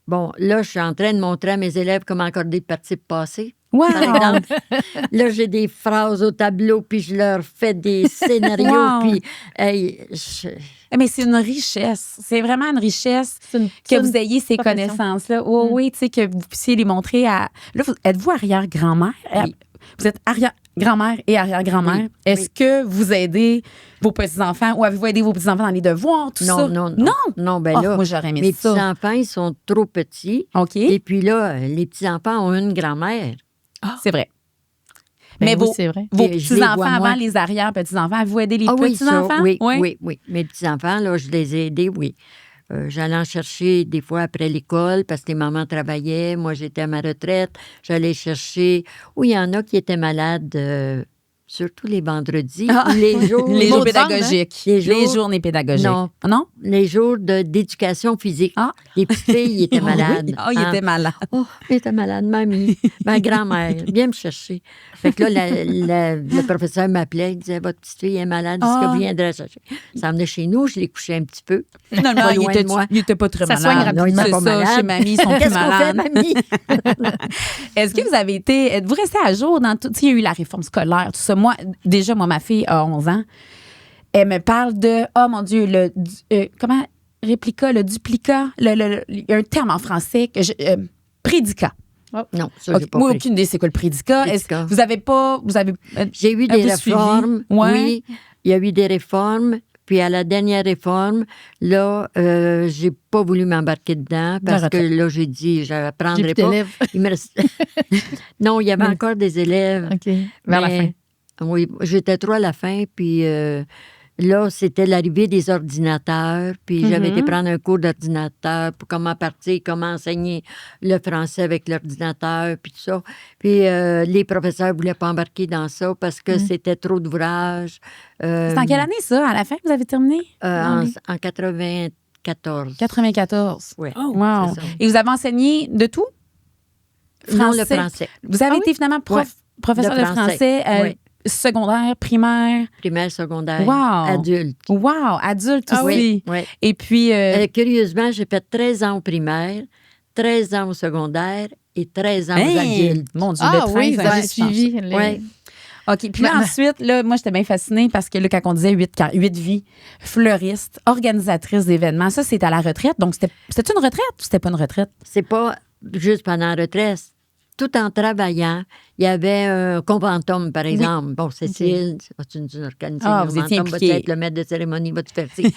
Bon, là, je suis en train de montrer à mes élèves comment accorder le participe passé. Wow! Par exemple, là, j'ai des phrases au tableau, puis je leur fais des scénarios, Wow. puis hey, Mais c'est une richesse. C'est vraiment une richesse C'est une- que c'est vous une ayez ces profession. connaissances-là. Oui, oui, tu sais, que vous puissiez les montrer à. Là, êtes-vous arrière-grand-mère? Oui. Vous êtes arrière-grand-mère et arrière-grand-mère. Oui, Est-ce oui. que vous aidez vos petits-enfants ou avez-vous aidé vos petits-enfants dans les devoirs, tout ça? non. Non? Non, ben Oh, là, moi, j'aurais aimé mes ça. petits-enfants, ils sont trop petits. OK. Et puis là, les petits-enfants ont une grand-mère. C'est vrai. Ben Mais oui, vos, c'est vrai. vos Et je les petits-enfants vois avant moins. les arrière-petits-enfants, avez-vous aidé les Oui, ça, petits-enfants? oui. Mes petits-enfants, là, je les ai aidés, oui. J'allais en chercher des fois après l'école parce que les mamans travaillaient. Moi, j'étais à ma retraite. J'allais chercher. Oui, il y en a qui étaient malades, surtout les vendredis. Ah. Ou les jours. Les Mot jours de vente, pédagogiques. Les Les jours- journées pédagogiques. Non. Non? Les jours d'éducation physique. Ah. Les petites filles, ils étaient malades. Ah, il Hein? était malade. Oh, il était malade, mamie. Ma grand-mère, viens me chercher. Fait que là, le professeur m'appelait, il disait, votre petite fille est malade, est-ce que vous viendrez la chercher? Ça venait chez nous, je l'ai couché un petit peu. Finalement, Pas il loin était, de moi. il était pas très Ça malade. soigne Non, il C'est n'est pas ça, malade. chez mamie, ils sont plus Qu'est-ce qu'on fait, malades. mamie? Est-ce que vous avez été... Êtes-vous resté à jour dans tout... Tu sais, il y a eu la réforme scolaire, tout ça. Moi, déjà, ma fille a 11 ans. Elle me parle de... Oh, mon Dieu, comment... Réplica, le duplicat. Il y a un terme en français que prédicat. Non, ça, Ok, j'ai pas moi, pris. aucune idée c'est quoi le prédicat. Prédicat. Vous avez pas... Vous avez... J'ai eu un des peu suivi. réformes, Ouais. oui. Il y a eu des réformes. Puis à la dernière réforme, là, j'ai pas voulu m'embarquer dedans parce que là, j'ai dit, je J'ai n'apprendrai plus pas. d'élèves. Il me reste... Non, il y avait encore des élèves. OK. Vers la fin. Mais, oui, j'étais trop à la fin, puis là, c'était l'arrivée des ordinateurs, puis j'avais été prendre un cours d'ordinateur pour comment partir, comment enseigner le français avec l'ordinateur, puis tout ça. Puis les professeurs ne voulaient pas embarquer dans ça parce que c'était trop d'ouvrages. C'est en quelle année, ça? À la fin, vous avez terminé? En 94. 94. Oui. Wow. c'est ça. Et vous avez enseigné de tout? Non, le français. Vous avez été finalement professeur de français Oui. secondaire, primaire. Primaire, secondaire, Wow. adulte. Wow, adulte aussi. Oui, oui. Et puis, Curieusement, j'ai fait 13 ans au primaire, 13 ans au secondaire et 13 ans aux hey, adultes. mon Dieu, Ah le train, oui, vous ça avez change. suivi. les- Oui. OK. Puis là, ensuite, là, moi, j'étais bien fascinée parce que là, quand on disait 8 vies, fleuriste, organisatrice d'événements, ça, c'est à la retraite. Donc, c'était une retraite ou c'était pas une retraite? C'est pas juste pendant la retraite. Tout en travaillant, il y avait un conventum, par exemple. Bon, Cécile, tu nous organises Ah, un vous étiez conventum, impliquée. va-tu être le maître de cérémonie, va-tu faire ci?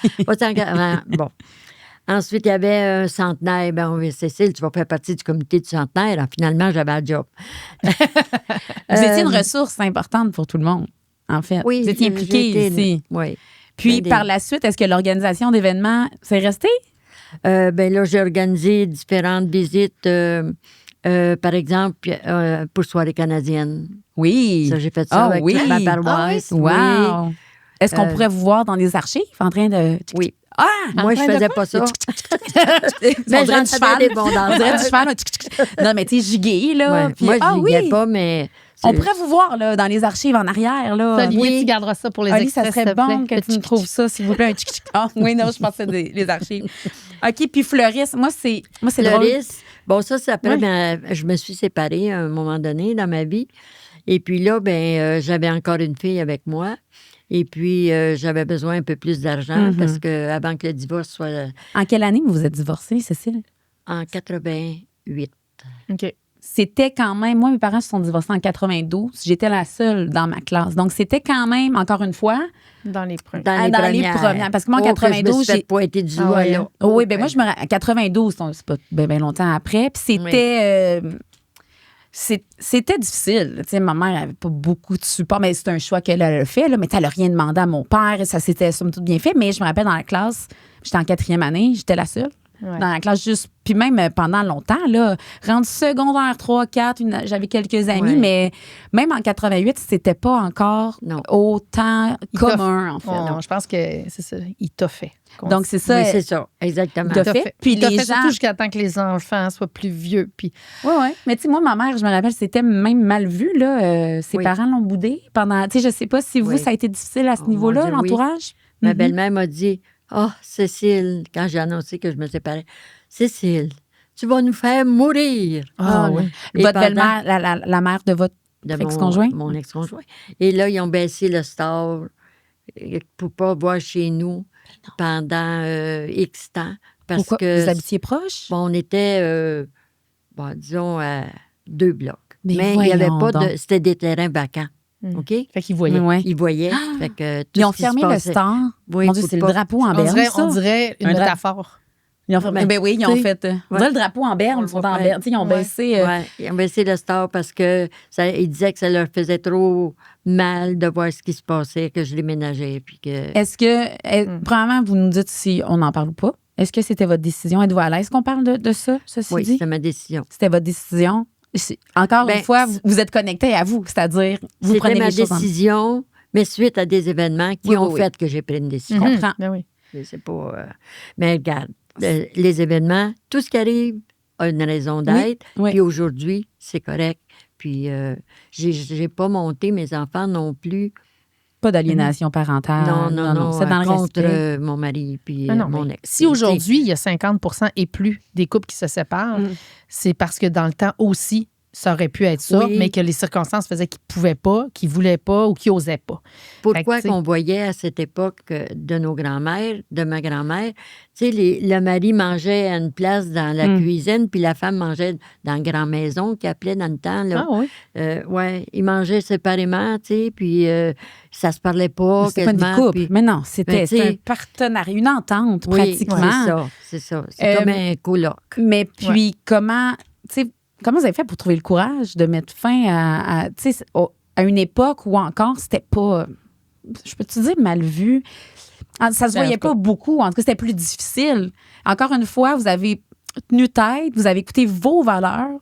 Bon. Ensuite, il y avait un centenaire. Ben, oui, Cécile, tu vas faire partie du comité du centenaire. Alors, finalement, j'avais un job. Vous étiez une ressource importante pour tout le monde, en fait. Oui, vous étiez impliquée j'ai été- ici. Oui. Puis, Ben, par la suite, est-ce que l'organisation d'événements, c'est resté? Ben là, j'ai organisé différentes visites, par exemple, pour Soirée canadienne. Oui. Ça, j'ai fait ça Ah avec oui. toute ma paroisse. Wow. Est-ce qu'on Euh, pourrait vous voir dans les archives en train de... Oui. Ah! Moi, je en train de faisais quoi? pas ça. On Mais dirait j'en du cheval. avais des bons On dirait du cheval. Non, mais tu sais, giguer, là. Ouais. Puis, Moi, je ah ne oui! pas, mais... On c'est- pourrait vous voir là, dans les archives en arrière. Là. Ça, Olivier, Oui. tu garderas ça pour les Oli, extraits, ça s'il serait te plaît. bon que tu nous trouves ça, s'il vous plaît. Un tchic-tchic. Ah, oui, non, je pensais les archives. OK, puis fleuriste, moi, c'est drôle. Fleuriste. Bon, ça, c'est après, Ouais. ben, je me suis séparée à un moment donné dans ma vie. Et puis là, ben, j'avais encore une fille avec moi. Et puis, j'avais besoin un peu plus d'argent parce que avant que le divorce soit En quelle année vous vous êtes divorcée, Cécile? en 88. OK. C'était quand même... Moi, mes parents se sont divorcés en 92. J'étais la seule dans ma classe. Donc, c'était quand même, encore une fois... Dans les premiers. Dans les premières. Parce que moi, en Oh, que je me 92, suis fait j'ai... pointer du Ah doigt, ouais, là. hein? Oh, oui, ben moi, je me rappelle, 92, c'est pas bien longtemps après. Puis c'était... c'était difficile. Tu sais, ma mère n'avait pas beaucoup de support, mais c'est un choix qu'elle a fait. Là, mais elle n'a rien demandé à mon père. Ça s'était somme toute bien fait. Mais je me rappelle dans la classe, j'étais en 4e année, j'étais la seule. Ouais. dans la classe, juste. Puis même pendant longtemps, là, rendu secondaire 3, 4, j'avais quelques amis, Ouais. mais même en 88, c'était pas encore Non. autant Il commun, en fait. Non, je pense que c'est ça. Il t'a fait. Donc, c'est ça. Oui, c'est ça, exactement. Il t'a Il t'a fait. fait. Puis Il t'a les fait gens- surtout jusqu'à temps que les enfants soient plus vieux. Puis Oui, oui. Mais tu sais, moi, ma mère, je me rappelle, c'était même mal vu, là. Ses Oui. parents l'ont boudé pendant. Tu sais, je sais pas si vous, Oui. ça a été difficile à ce Oh, niveau-là, mon Dieu, oui. l'entourage. Ma Mhm. belle-mère m'a dit, « Oh, Cécile, quand j'ai annoncé que je me séparais, Cécile, tu vas nous faire mourir. » Ah, oui. Et Votre pendant- belle-mère, la mère de votre. de Ex-conjoint? mon ex-conjoint. Et là, ils ont baissé le star pour pas voir chez nous pendant X temps. Parce Pourquoi? que Vous habitiez proche? bon, on était, disons, à 2 blocs. Mais il n'y avait voyons pas donc. de... C'était des terrains vacants. Mm. OK? Fait qu'ils voyaient. Ouais. Ils voyaient. Fait que tout Ils ont ce qui se fermé le passait- star. Oui, Mon Dieu, faut c'est le pas- drapeau en On berne, dirait, ça. on dirait une Un drap- métaphore. Ils ont fermé. Ouais. Ben oui, ils ont T'sais, fait. On dirait le drapeau en berne, ils sont en Ouais. berne. Tu sais, ils ont Ouais. baissé. Ouais, ils ont baissé le star parce que ils disaient que ça leur faisait trop mal de voir ce qui se passait, que je déménageais. Puis que... Est-ce que, premièrement, vous nous dites si on n'en parle ou pas? Est-ce que c'était votre décision? Êtes-vous à l'aise qu'on parle de ça, ceci Oui, dit? c'était ma décision. C'était votre décision. Encore Ben, une fois, vous êtes connecté à vous, c'est-à-dire, vous C'était prenez ma les choses en main. décision, mais suite à des événements qui Oui, ont oui, fait que j'ai pris une décision. Je comprends. Ben oui. Je sais pas. Mais regarde, les événements, tout ce qui arrive a une raison d'être. oui. Puis aujourd'hui, c'est correct. Puis j'ai pas monté mes enfants non plus. Pas d'aliénation parentale. non. C'est dans le contre respect. mon mari puis Ah non, mon mais ex. si aujourd'hui, il y a 50 et plus des couples qui se séparent, Mm. c'est parce que dans le temps aussi, ça aurait pu être ça, Oui. mais que les circonstances faisaient qu'ils ne pouvaient pas, qu'ils ne voulaient pas ou qu'ils n'osaient pas. Pourquoi Fait que, tu sais- qu'on voyait à cette époque de nos grands-mères, de ma grand-mère, tu sais, le mari mangeait à une place dans la cuisine, puis la femme mangeait dans la grande maison qui appelait dans le temps. Là. Ah oui. Ouais, ils mangeaient séparément, tu sais, puis ça se parlait pas C'était pas une vie quasiment. couple. puis- Mais non, c'était Ben, tu sais- un partenariat, une entente, Oui, pratiquement. c'est ça. C'est comme un coloc. Mais puis, comment vous avez fait pour trouver le courage de mettre fin à une époque où encore c'était pas, je peux te dire, mal vu. Ça se Ben, en voyait tout cas. pas beaucoup. En tout cas, c'était plus difficile. Encore une fois, vous avez tenu tête, vous avez écouté vos valeurs,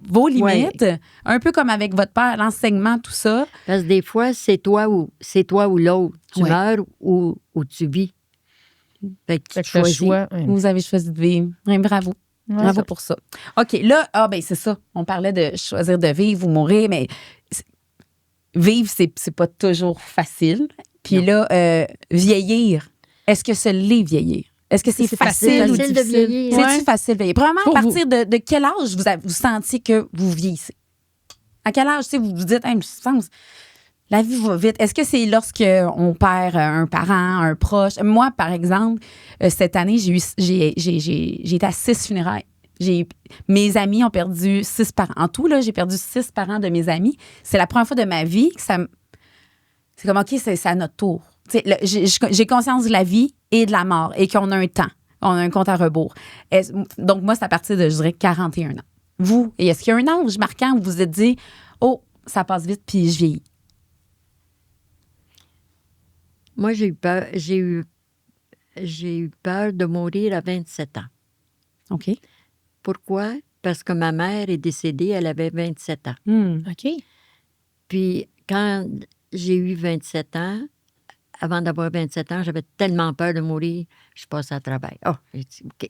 vos limites, un peu comme avec votre père, l'enseignement, tout ça. Parce que des fois, c'est toi ou l'autre. Tu Ouais. meurs ou tu vis. Fait que Fait tu que le choisis. choix. Vous avez choisi de vivre. Ouais, bravo. Ouais, Bravo ça. pour ça. OK, là, c'est ça. On parlait de choisir de vivre ou mourir, mais vivre, c'est pas toujours facile. Puis Non. là, vieillir, est-ce que ça l'est vieillir? Est-ce que c'est C'est facile, ou facile de difficile? vieillir. C'est-tu Ouais. facile de vieillir? Premièrement, Pour à partir de quel âge vous sentiez que vous vieillissez? À quel âge, vous vous dites, hey, je sens, la vie va vite. Est-ce que c'est lorsqu'on perd un parent, un proche? Moi, par exemple, cette année, j'ai été à 6 funérailles. Mes amis ont perdu 6 parents. En tout, là, j'ai perdu 6 parents de mes amis. C'est la première fois de ma vie que c'est comme, OK, c'est à notre tour. J'ai conscience de la vie et de la mort et qu'on a un temps. On a un compte à rebours. Donc, moi, c'est à partir de, je dirais, 41 ans. Vous, et est-ce qu'il y a un âge marquant où vous vous êtes dit, oh, ça passe vite puis je vieillis? Moi, j'ai eu peur. J'ai eu peur de mourir à 27 ans. OK. Pourquoi? Parce que ma mère est décédée, elle avait 27 ans. OK. Puis quand j'ai eu 27 ans, avant d'avoir 27 ans, j'avais tellement peur de mourir, je passais à travers. Oh, j'ai dit, OK,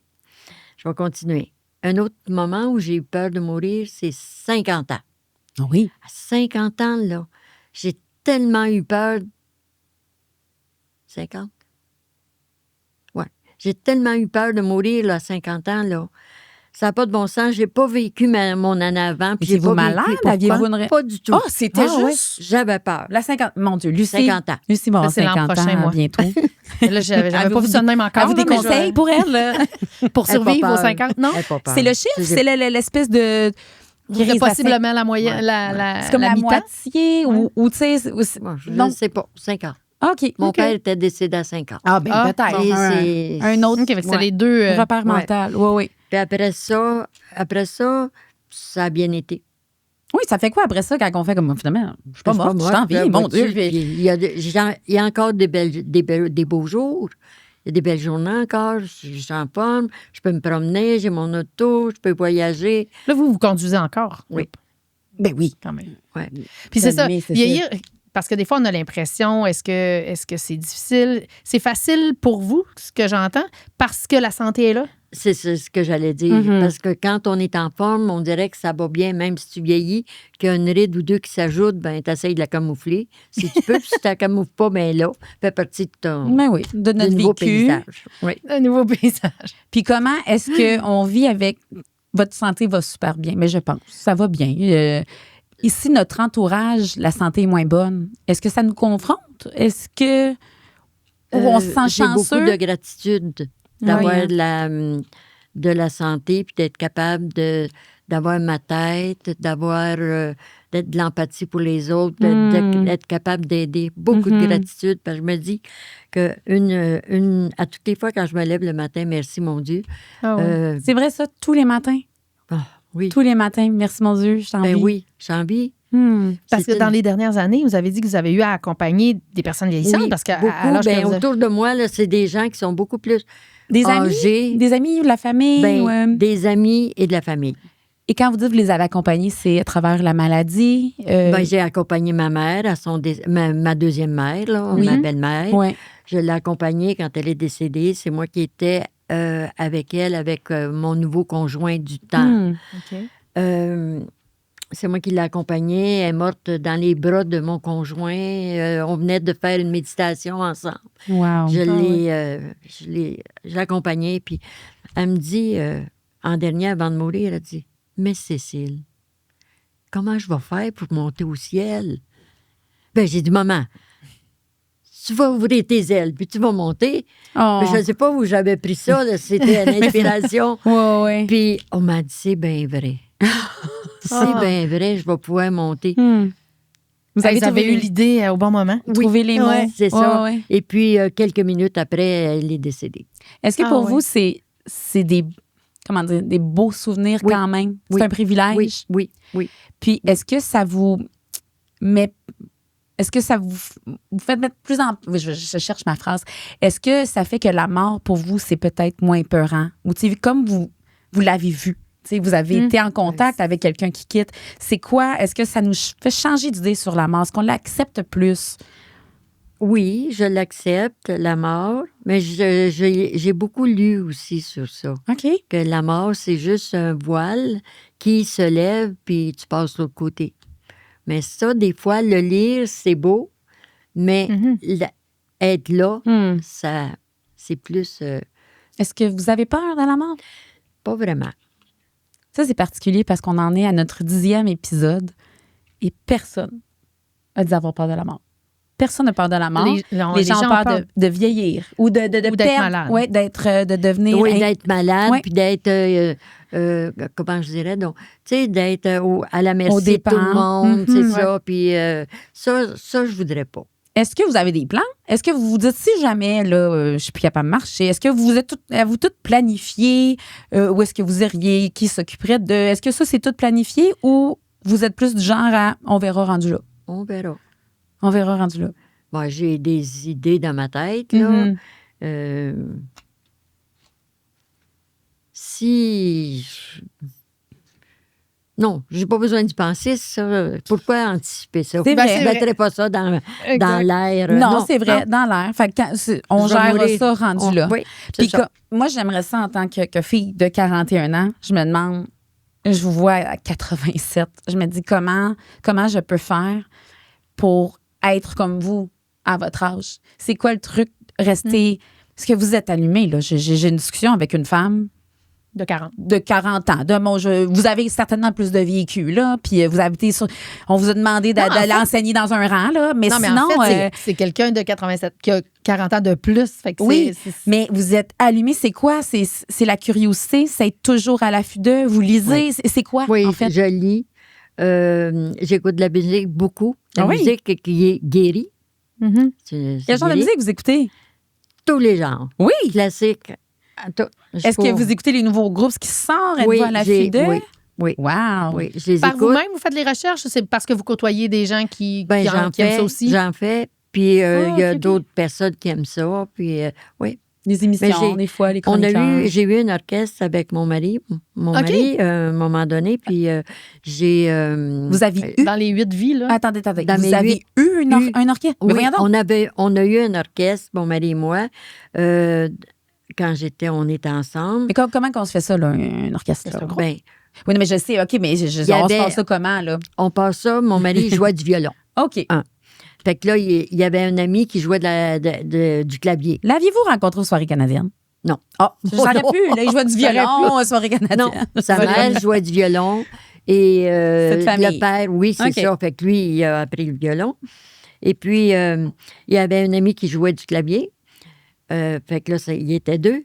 je vais continuer. Un autre moment où j'ai eu peur de mourir, c'est 50 ans. Oui. À 50 ans, là, j'ai tellement eu peur. 50? Ouais. J'ai tellement eu peur de mourir, là, à 50 ans, là. Ça n'a pas de bon sens. J'ai pas vécu mon année avant. Puis j'ai Étiez-vous pas malade? vécu. Pourquoi? Aviez-vous une Pas du tout. Oh, c'était Ah, ouais. juste J'avais peur. la 50. Mon Dieu, Lucie. 50 ans. Lucie va avoir Ça, c'est l'an 50 prochain, ans moi. bientôt. Là, j'avais pas Avez-vous vu ça de même encore. Avez-vous des là, mais conseils pour elle? là? pour Elle a pas survivre aux peur. 50? Non. Elle a pas peur. C'est le chiffre? J'ai- C'est l'espèce de... C'est possiblement la moyenne. Ouais. La, C'est comme la mi-temps. moitié ou tu sais... Moi, je Non. ne sais pas. 50. OK. Mon OK. père était décédé à 50. Ah, ben Ah, peut-être. Et Un autre OK, fait que c'est Ouais. les deux. repère ouais. mental. Oui, oui. Puis après ça, ça a bien été. Oui, ça fait quoi après ça quand on fait comme finalement, je suis pas morte, je suis en vie, mon Dieu. Il y a encore des beaux jours. Il y a des belles journées encore, je suis en forme, je peux me promener, j'ai mon auto, je peux voyager. Là, vous conduisez encore? Oui. Ben oui. Quand même. Ouais. Puis c'est ça, Mais c'est vieillir, parce que des fois, on a l'impression, est-ce que c'est difficile? C'est facile pour vous, ce que j'entends, parce que la santé est là? C'est ce que j'allais dire. Mhm. Parce que quand on est en forme, on dirait que ça va bien, même si tu vieillis, qu'il y a une ride ou deux qui s'ajoute, ben t'essayes de la camoufler. Si tu peux, puis si tu la camoufles pas, ben là, fait partie de ton Ben oui, de notre nouveau vécu. paysage. Oui. Un nouveau paysage. Puis comment est-ce qu'on vit avec... Votre santé va super bien, mais je pense, ça va bien. Ici, notre entourage, la santé est moins bonne. Est-ce que ça nous confronte? Est-ce que... Ou on se sent J'ai chanceux? beaucoup de gratitude d'avoir Oui, hein. de la santé, puis d'être capable d'avoir ma tête, d'avoir d'être de l'empathie pour les autres, d'être capable d'aider. Beaucoup de gratitude, parce que je me dis que à toutes les fois quand je me lève le matin, merci mon Dieu. Ah oui. C'est vrai ça, tous les matins? Oui, Tous les matins, merci mon Dieu, je t'en ben prie. oui, j'ai envie. Parce que C'est dans une- les dernières années, vous avez dit que vous avez eu à accompagner des personnes vieillissantes. Oui, Parce qu'à beaucoup. l'âge que Ben, vous avez- autour de moi, là, c'est des gens qui sont beaucoup plus Des amis? âgés. Des amis ou de la famille? Ben, ou, des amis et de la famille. Et quand vous dites que vous les avez accompagnés, c'est à travers la maladie? Ben, j'ai accompagné ma mère, ma deuxième mère, là, ma belle-mère. Ouais. Je l'ai accompagnée quand elle est décédée. C'est moi qui étais avec elle, avec mon nouveau conjoint du temps. OK. C'est moi qui l'ai accompagnée. Elle est morte dans les bras de mon conjoint. On venait de faire une méditation ensemble. Wow. Je l'ai accompagnée. Puis elle me dit, en dernier, avant de mourir, elle dit, « Mais Cécile, comment je vais faire pour monter au ciel? » Ben, j'ai dit, « Maman, tu vas ouvrir tes ailes, puis tu vas monter. Oh. Mais je ne sais pas où j'avais pris ça. là, C'était une inspiration. Ouais, ouais. Puis on m'a dit, c'est bien vrai. C'est bien vrai, je vais pouvoir monter. Vous avez Vous avez trouvé eu l'idée au bon moment? trouvé les mots. Ouais, c'est ça. Ouais, ouais. Et puis, quelques minutes après, elle est décédée. Est-ce que Ah, pour ouais. vous, c'est des, comment dire, des beaux souvenirs Oui. quand même? C'est Oui. un privilège? Oui, oui, oui. Puis est-ce que ça vous met... Est-ce que ça vous fait mettre plus en... Je cherche ma phrase. Est-ce que ça fait que la mort, pour vous, c'est peut-être moins peurant? Ou tu sais, comme vous l'avez vu, tu sais, vous avez été en contact avec quelqu'un qui quitte. C'est quoi? Est-ce que ça nous fait changer d'idée sur la mort? Est-ce qu'on l'accepte plus? Oui, je l'accepte, la mort, mais j'ai beaucoup lu aussi sur ça. OK. Que la mort, c'est juste un voile qui se lève, puis tu passes de l'autre côté. Mais ça, des fois, le lire, c'est beau, mais être là, ça, c'est plus... Est-ce que vous avez peur de la mort? pas vraiment. Ça, c'est particulier parce qu'on en est à notre 10e épisode et personne n'a dit avoir peur de la mort. Personne n'a peur de la mort. Les gens ont peur de vieillir ou de d'être perdre, malade. Ouais, de devenir... Oui, d'être malade, Ouais. puis d'être, comment je dirais, donc, tu sais, d'être à la merci de dépens. tout le monde, c'est Mhm. ça, puis ça, je voudrais pas. Est-ce que vous avez des plans? Est-ce que vous vous dites, si jamais, là, je suis plus capable de marcher, est-ce que vous êtes avez-vous tout planifié? Ou est-ce que vous iriez, qui s'occuperait de... Est-ce que ça, c'est tout planifié ou vous êtes plus du genre à, on verra rendu là? On verra. On verra rendu là. Bon, j'ai des idées dans ma tête, là. Mhm. Si... Non, j'ai pas besoin d'y penser, ça. Pourquoi anticiper ça? C'est vrai. Je ne mettrais pas ça dans l'air. Non, c'est vrai, dans l'air. Fait que on Je vais gère mourir. ça rendu là. Oui, c'est Puis ça. moi, j'aimerais ça en tant que fille de 41 ans. Je me demande, je vous vois à 87. Je me dis comment je peux faire pour être comme vous à votre âge? C'est quoi le truc? Rester... Est-ce que vous êtes allumé, là? J'ai une discussion avec une femme De 40. de 40 ans. Vous avez certainement plus de vécu, là, puis vous habitez sur... On vous a demandé d'aller enseigner dans un rang, là, mais Non, mais sinon... en fait, c'est quelqu'un de 87 qui a 40 ans de plus. Fait que oui, c'est- mais vous êtes allumé, c'est quoi? C'est la curiosité, c'est être toujours à l'affût d'eux, vous lisez, Oui. c'est quoi, Oui, en fait? je lis. J'écoute de la musique beaucoup. La Ah oui? musique qui est guérie. Mhm. Quel genre de musique vous écoutez? Tous les genres. Oui! Classique. Est-ce que vous écoutez les nouveaux groupes qui sortent? Oui, Êtes-vous à l'affût d'eux? oui, oui. Wow! Oui, je les Par écoute. vous-même, vous faites les recherches ou c'est parce que vous côtoyez des gens qui Ben, aiment ça aussi? J'en fais. Puis il y a ok, ok. d'autres personnes qui aiment ça. Puis oui. Les émissions, des fois, les chroniqueurs. J'ai eu un orchestre avec mon mari. Mon mari, à un moment donné, puis j'ai... Vous aviez eu... Dans les 8 vies, là. Attendez. Vous avez eu un orchestre? Oui, Mais voyons donc. on a eu un orchestre, mon mari et moi, quand on était ensemble. Mais comment qu'on se fait ça, là, un orchestre? Là? Ben, Oui, non, mais je sais, OK, mais on se passe ça comment, là? On passe ça, mon mari jouait du violon. OK. Fait que là, il y avait un ami qui jouait du clavier. L'aviez-vous rencontré aux soirées canadiennes? Non. Ah, ça aurait pu. Là, il jouait du violon aux soirées canadiennes. Non, sa mère jouait du violon. Et le père, oui, c'est ça. Fait que lui, il a appris le violon. Et puis, il y avait un ami qui jouait du clavier. Fait que là, il était 2.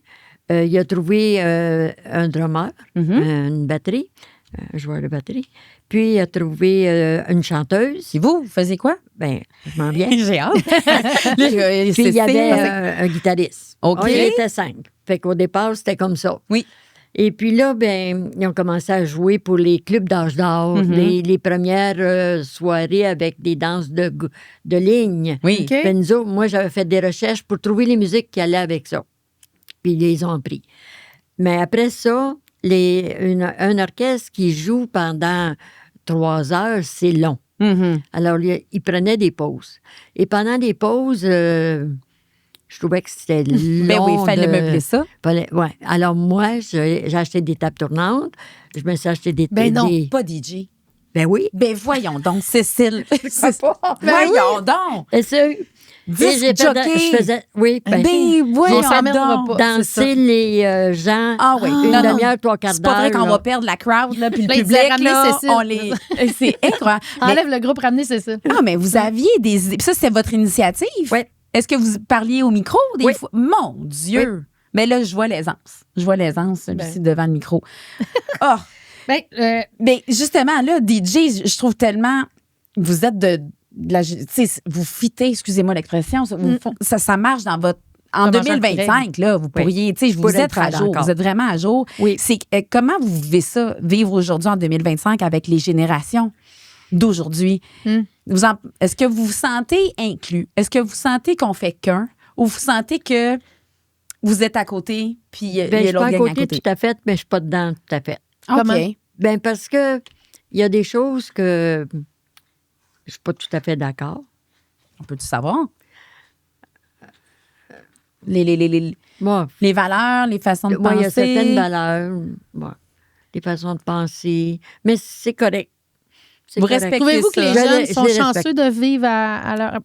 Il a trouvé un drummer, une batterie, un joueur de batterie. Puis, il a trouvé une chanteuse. Et vous faisiez quoi? Ben, je m'en viens. J'ai hâte. Puis, il y avait un guitariste. OK. On était 5. Fait qu'au départ, c'était comme ça. Oui. Et puis là, ben, ils ont commencé à jouer pour les clubs d'âge d'or, les premières soirées avec des danses de ligne. Oui. OK. Ben, nous autres, moi, j'avais fait des recherches pour trouver les musiques qui allaient avec ça. Puis ils les ont pris. Mais après ça, un orchestre qui joue pendant 3 heures, c'est long. Alors, il prenait des pauses. Et pendant des pauses, je trouvais que c'était long. Ben oui, il fallait meubler ça. Ouais. Alors, moi, j'ai acheté des tables tournantes. Je me suis acheté des... Ben non, pas DJ. Ben oui. Ben voyons donc, Cécile. Voyons donc. Et ça... Je faisais... Oui, ben voyons donc. Danser les gens une demi-heure, 3 quarts d'heure. C'est pas vrai qu'on va perdre la crowd, là, puis le public, là, on les... C'est incroyable. Enlève le groupe, ramenez, c'est ça. Non, mais vous aviez des idées. Puis ça, c'est votre initiative? Oui. Est-ce que vous parliez au micro des fois? Mon Dieu! Oui. Mais là, je vois l'aisance. Ici devant le micro. Oh! Ben, justement, là, DJ, je trouve tellement... Vous êtes vous fitez, excusez-moi l'expression, ça marche dans votre... En 2025, là, vous pourriez... Vous êtes à jour. Vous êtes vraiment à jour. Oui. Comment vous vivez ça, vivre aujourd'hui en 2025 avec les générations d'aujourd'hui? Est-ce que vous vous sentez inclus? Est-ce que vous sentez qu'on fait qu'un? Ou vous sentez que vous êtes à côté, puis il y a l'autre gang à côté? Tout à fait, mais je ne suis pas dedans tout à fait. OK. Ben parce que il y a des choses que je ne suis pas tout à fait d'accord. On peut-tu savoir? Les valeurs, les façons de penser. Il y a certaines valeurs, les façons de penser, mais c'est correct. Vous respectez Trouvez-vous que ça? les jeunes sont chanceux de vivre à leur...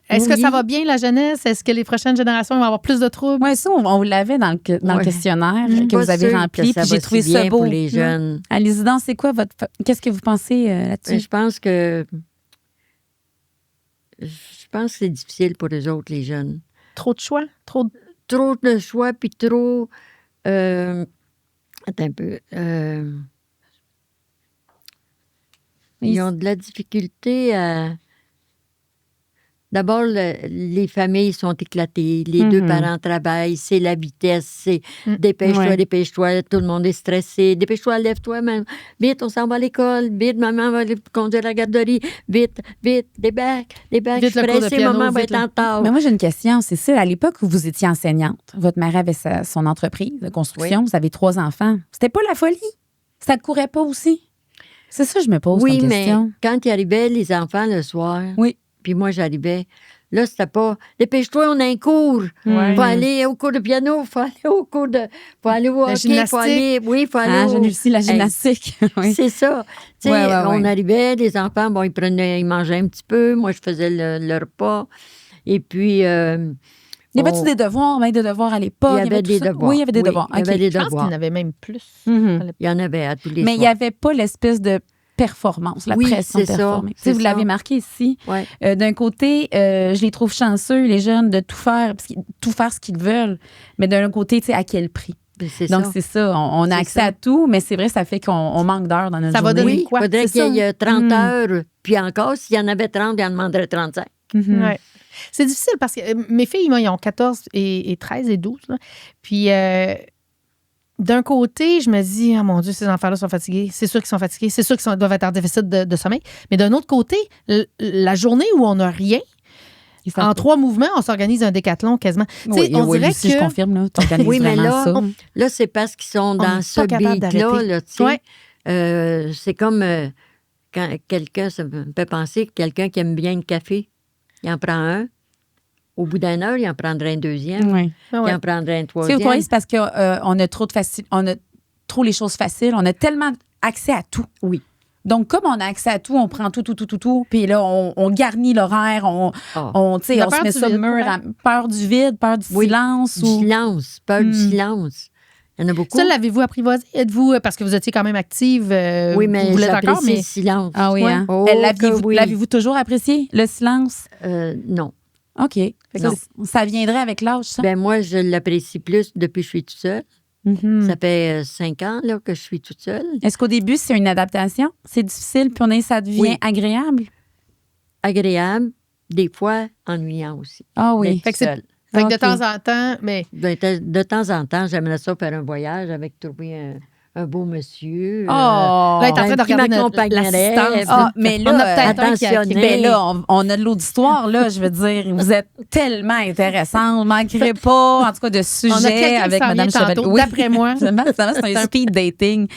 Est-ce que ça va bien, la jeunesse? Est-ce que les prochaines générations vont avoir plus de troubles? Oui, ça, on vous l'avait dans le questionnaire que vous avez rempli, puis j'ai trouvé ça beau. Pour les jeunes. Allez-y, c'est quoi qu'est-ce que vous pensez là-dessus? Je pense que c'est difficile pour eux autres, les jeunes. Trop de choix? Trop de choix, puis trop... attends un peu. Ils ont de la difficulté à... D'abord, les familles sont éclatées. Les 2 parents travaillent. C'est la vitesse. C'est dépêche-toi. Tout le monde est stressé. Dépêche-toi, lève-toi, même. Vite, on s'en va à l'école. Vite, maman va aller conduire à la garderie. Vite, débarque. Je suis pressée, maman va être en retard. Mais moi, j'ai une question. C'est ça, à l'époque où vous étiez enseignante, votre mère avait son entreprise de construction. Vous avez 3 enfants. C'était pas la folie? Ça ne courait pas aussi? C'est ça que je me pose comme question. Oui, mais quand il arrivait les enfants le soir... Oui. Puis moi, j'arrivais. Là, c'était pas... Dépêche-toi, on a un cours. Faut aller au cours de piano, faut aller au cours de... Faut aller au hockey, faut aller... Oui, faut aller au... aussi la gymnastique. Oui. C'est ça. Tu sais, on arrivait, les enfants, ils mangeaient un petit peu. Moi, je faisais le repas. Et puis... y avait-tu des devoirs, même des devoirs à l'époque? Il y avait des devoirs. Oui, il y avait des devoirs. Il y avait des devoirs. Je pense qu'il y en avait même plus. Il y en avait à tous les soirs. Mais il n'y avait pas l'espèce de performance, la pression de performer. Vous l'avez marqué ici. Ouais. D'un côté, je les trouve chanceux, les jeunes, de tout faire ce qu'ils veulent. Mais d'un autre côté, à quel prix? Donc, c'est ça. On a accès à tout, mais c'est vrai, ça fait qu'on manque d'heures dans notre journée. Ça va donner quoi? Il faudrait qu'il y ait 30 heures. Puis encore, s'il y en avait 30, il en demanderait 35. Ouais. C'est difficile parce que mes filles, moi, ils ont 14 et 13 et 12. Là. Puis, d'un côté, je me dis, oh mon Dieu, ces enfants-là sont fatigués. C'est sûr qu'ils sont fatigués. C'est sûr qu'ils doivent être en déficit de sommeil. Mais d'un autre côté, la journée où on n'a rien, en 3 mouvements, on s'organise un décathlon quasiment. Oui, on dirait Lucie, je que... confirme, là, tu organises Oui, mais vraiment ça. là, c'est parce qu'ils sont dans n'est ce pas capable beat-là, d'arrêter. là, tu sais. Ouais. C'est comme quand quelqu'un, ça me fait penser que quelqu'un qui aime bien le café, il en prend un. Au bout d'une heure, il en prendrait un deuxième. Oui. Ah ouais. Il en prendrait un Tu sais, troisième. au c'est parce qu'on a trop on a trop les choses faciles. On a tellement accès à tout. Oui. Donc, comme on a accès à tout, on prend tout. Puis là, on garnit l'horaire. On tu sais, La on se peur met du ça vide, mur, ouais. peur du vide, peur du Oui. silence. Du silence, peur du silence. Il y en a beaucoup. Ça, l'avez-vous apprivoisé? Êtes-vous, parce que vous étiez quand même active, Oui, mais vous l'êtes j'apprécie encore, mais... le silence. Ah oui, Ouais. hein? Oh, L'aviez-vous que oui. l'aviez-vous toujours apprécié, le silence? Non. OK. Non. Ça viendrait avec l'âge, ça? Ben moi, je l'apprécie plus depuis que je suis toute seule. Mhm. Ça fait 5 ans là, que je suis toute seule. Est-ce qu'au début, c'est une adaptation? C'est difficile, puis ça devient Oui. agréable? Agréable, des fois ennuyant aussi. Ah oui. D'être Fait que c'est- seule. Fait que OK. de temps en temps, mais... De temps en temps, j'aimerais ça faire un voyage avec trouver un beau monsieur. Oh! Là, elle est en train de qui regarder m'accompagnerait. l'assistance. Ah, mais là, on a peut-être un qui a... attentionné. Ben là, on a de l'auditoire, là, je veux dire. Vous êtes tellement intéressante. Vous ne manquerez pas, en tout cas, de On a sujets quelqu'un qui avec s'en Mme vient Chevalier. tantôt, d'après moi. Finalement, c'est un speed dating.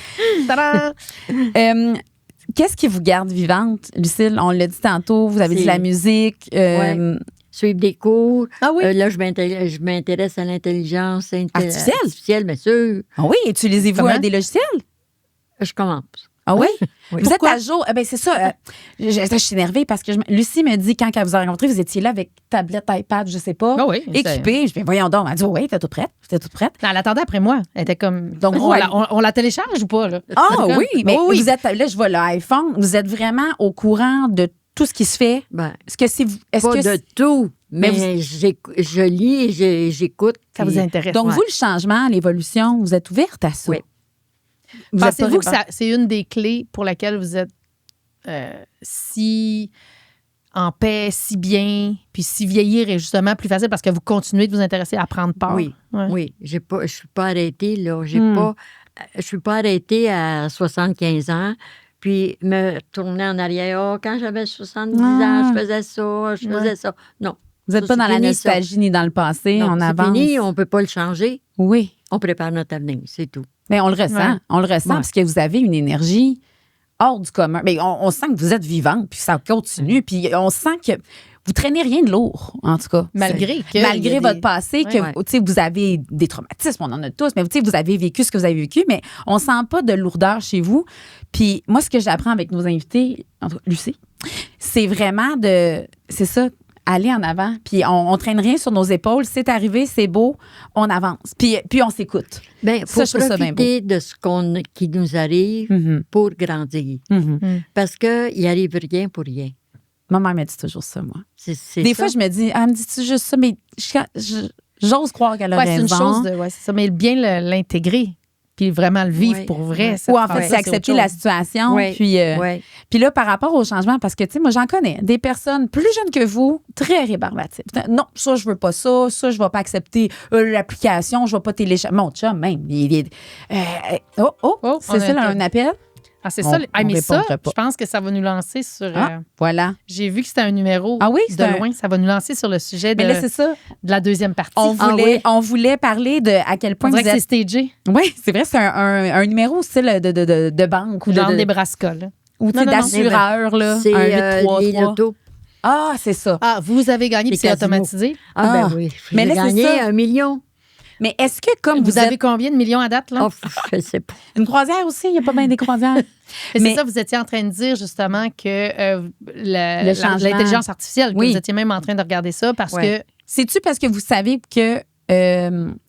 Tadam! Qu'est-ce qui vous garde vivante, Lucille? On l'a dit tantôt, vous avez dit C'est- la musique. Suivre des cours. Ah oui? Là, je m'intéresse à l'intelligence Artificielle? bien sûr. Ah oui, utilisez-vous Comment? des logiciels? Je commence. Ah oui? Oui. Vous Pourquoi? êtes à jour. Ben c'est ça. Je suis énervée parce que Lucie me dit, quand elle vous a rencontré, vous étiez là avec tablette, iPad, je sais pas, Ah oui, c'est- équipée. Je fais, voyons donc. Elle dit, oui, t'es toute prête. T'es toute prête. Elle attendait après moi. Elle était comme... Donc, on, vous, la, on la télécharge ou pas, là? Ah oui, mais oui. vous êtes, là, je vois l'iPhone, vous êtes vraiment au courant de tout ce qui se fait. Ben, Est-ce que c'est. Est-ce pas que de tout, mais Mais je lis et j'écoute. Ça vous puis- intéresse? Donc, Ouais. vous, le changement, l'évolution, vous êtes ouverte à ça? Oui. Vous êtes Pensez-vous pas que c'est une des clés pour laquelle vous êtes si en paix, si bien, puis si vieillir est justement plus facile parce que vous continuez de vous intéresser à prendre part? Oui, Ouais. oui. Je suis pas arrêtée, là. Je suis pas arrêtée à 75 ans, puis me tourner en arrière. Oh, quand j'avais 70 ans, je faisais ça, je faisais ça. Non. Vous n'êtes Ça, pas c'est dans la fini, ça. nostalgie ni dans le passé, Non, on c'est avance. fini, on peut pas le changer. Oui. On prépare notre avenir, c'est tout. Mais on le ressent. Ouais. On le ressent Ouais. parce que vous avez une énergie hors du commun. Mais on sent que vous êtes vivante, puis ça continue. Puis on sent que vous traînez rien de lourd, en tout cas. Malgré que... Malgré il y a votre des- passé, que Ouais. tu sais, vous avez des traumatismes, on en a tous, mais tu sais, vous avez vécu ce que vous avez vécu, mais on sent pas de lourdeur chez vous. Puis moi, ce que j'apprends avec nos invités, en tout cas, Lucie, c'est vraiment c'est ça, aller en avant. Puis on traîne rien sur nos épaules. C'est arrivé, c'est beau, on avance. Puis on s'écoute. Bien, il faut Ça, je trouve ça bien profiter de ce qui nous arrive Mhm. pour grandir. Mhm. Parce qu'il n'arrive rien pour rien. Ma mère me dit toujours ça, moi. C'est Des ça. fois, je me dis, elle me dit-tu juste ça, mais j'ose croire qu'elle a Ouais, c'est raison. une chose de... Ouais, c'est ça. Mais bien l'intégrer, puis vraiment le vivre Ouais. pour vrai. Ouais. cette Ou en fait, phrase, c'est accepter la situation. Ouais. Puis, Ouais. puis là, par rapport au changement, parce que, tu sais, moi, j'en connais des personnes plus jeunes que vous, très rébarbatives. Non, ça, je veux pas ça. Ça, je vais pas accepter l'application. Je vais pas télécharger. Mon chum, même. Oh, c'est on a ça, là, un- un appel? Ah, c'est On- ça. Ah, on mais ça, répondra pas. je pense que ça va nous lancer sur... Ah, voilà. j'ai vu que c'était un numéro Ah oui, c'est de un- loin. Ça va nous lancer sur le sujet de, Mais là, c'est ça. de la deuxième partie. On voulait parler de à quel On point dirait vous que êtes... c'est stagé. Oui, c'est vrai, c'est un numéro style de banque ou Genre de, Nebraska, là. ou tu sais, Non, non, non. d'assureur, là. C'est un 8-3-3. les lotos. Ah, c'est ça. Ah, vous avez gagné, puis Les c'est casinos. automatisé. Ah, Ah. ben oui. Mais J'ai là, c'est gagné ça. 1 million. Mais est-ce que comme Vous vous avez êtes combien de millions à date, là? Oh, je sais pas. une croisière aussi, il n'y a pas bien des croisières. Mais mais- c'est ça, vous étiez en train de dire justement que Le changement. l'intelligence artificielle, que Oui. vous étiez même en train de regarder ça parce Ouais. que C'est-tu parce que vous savez que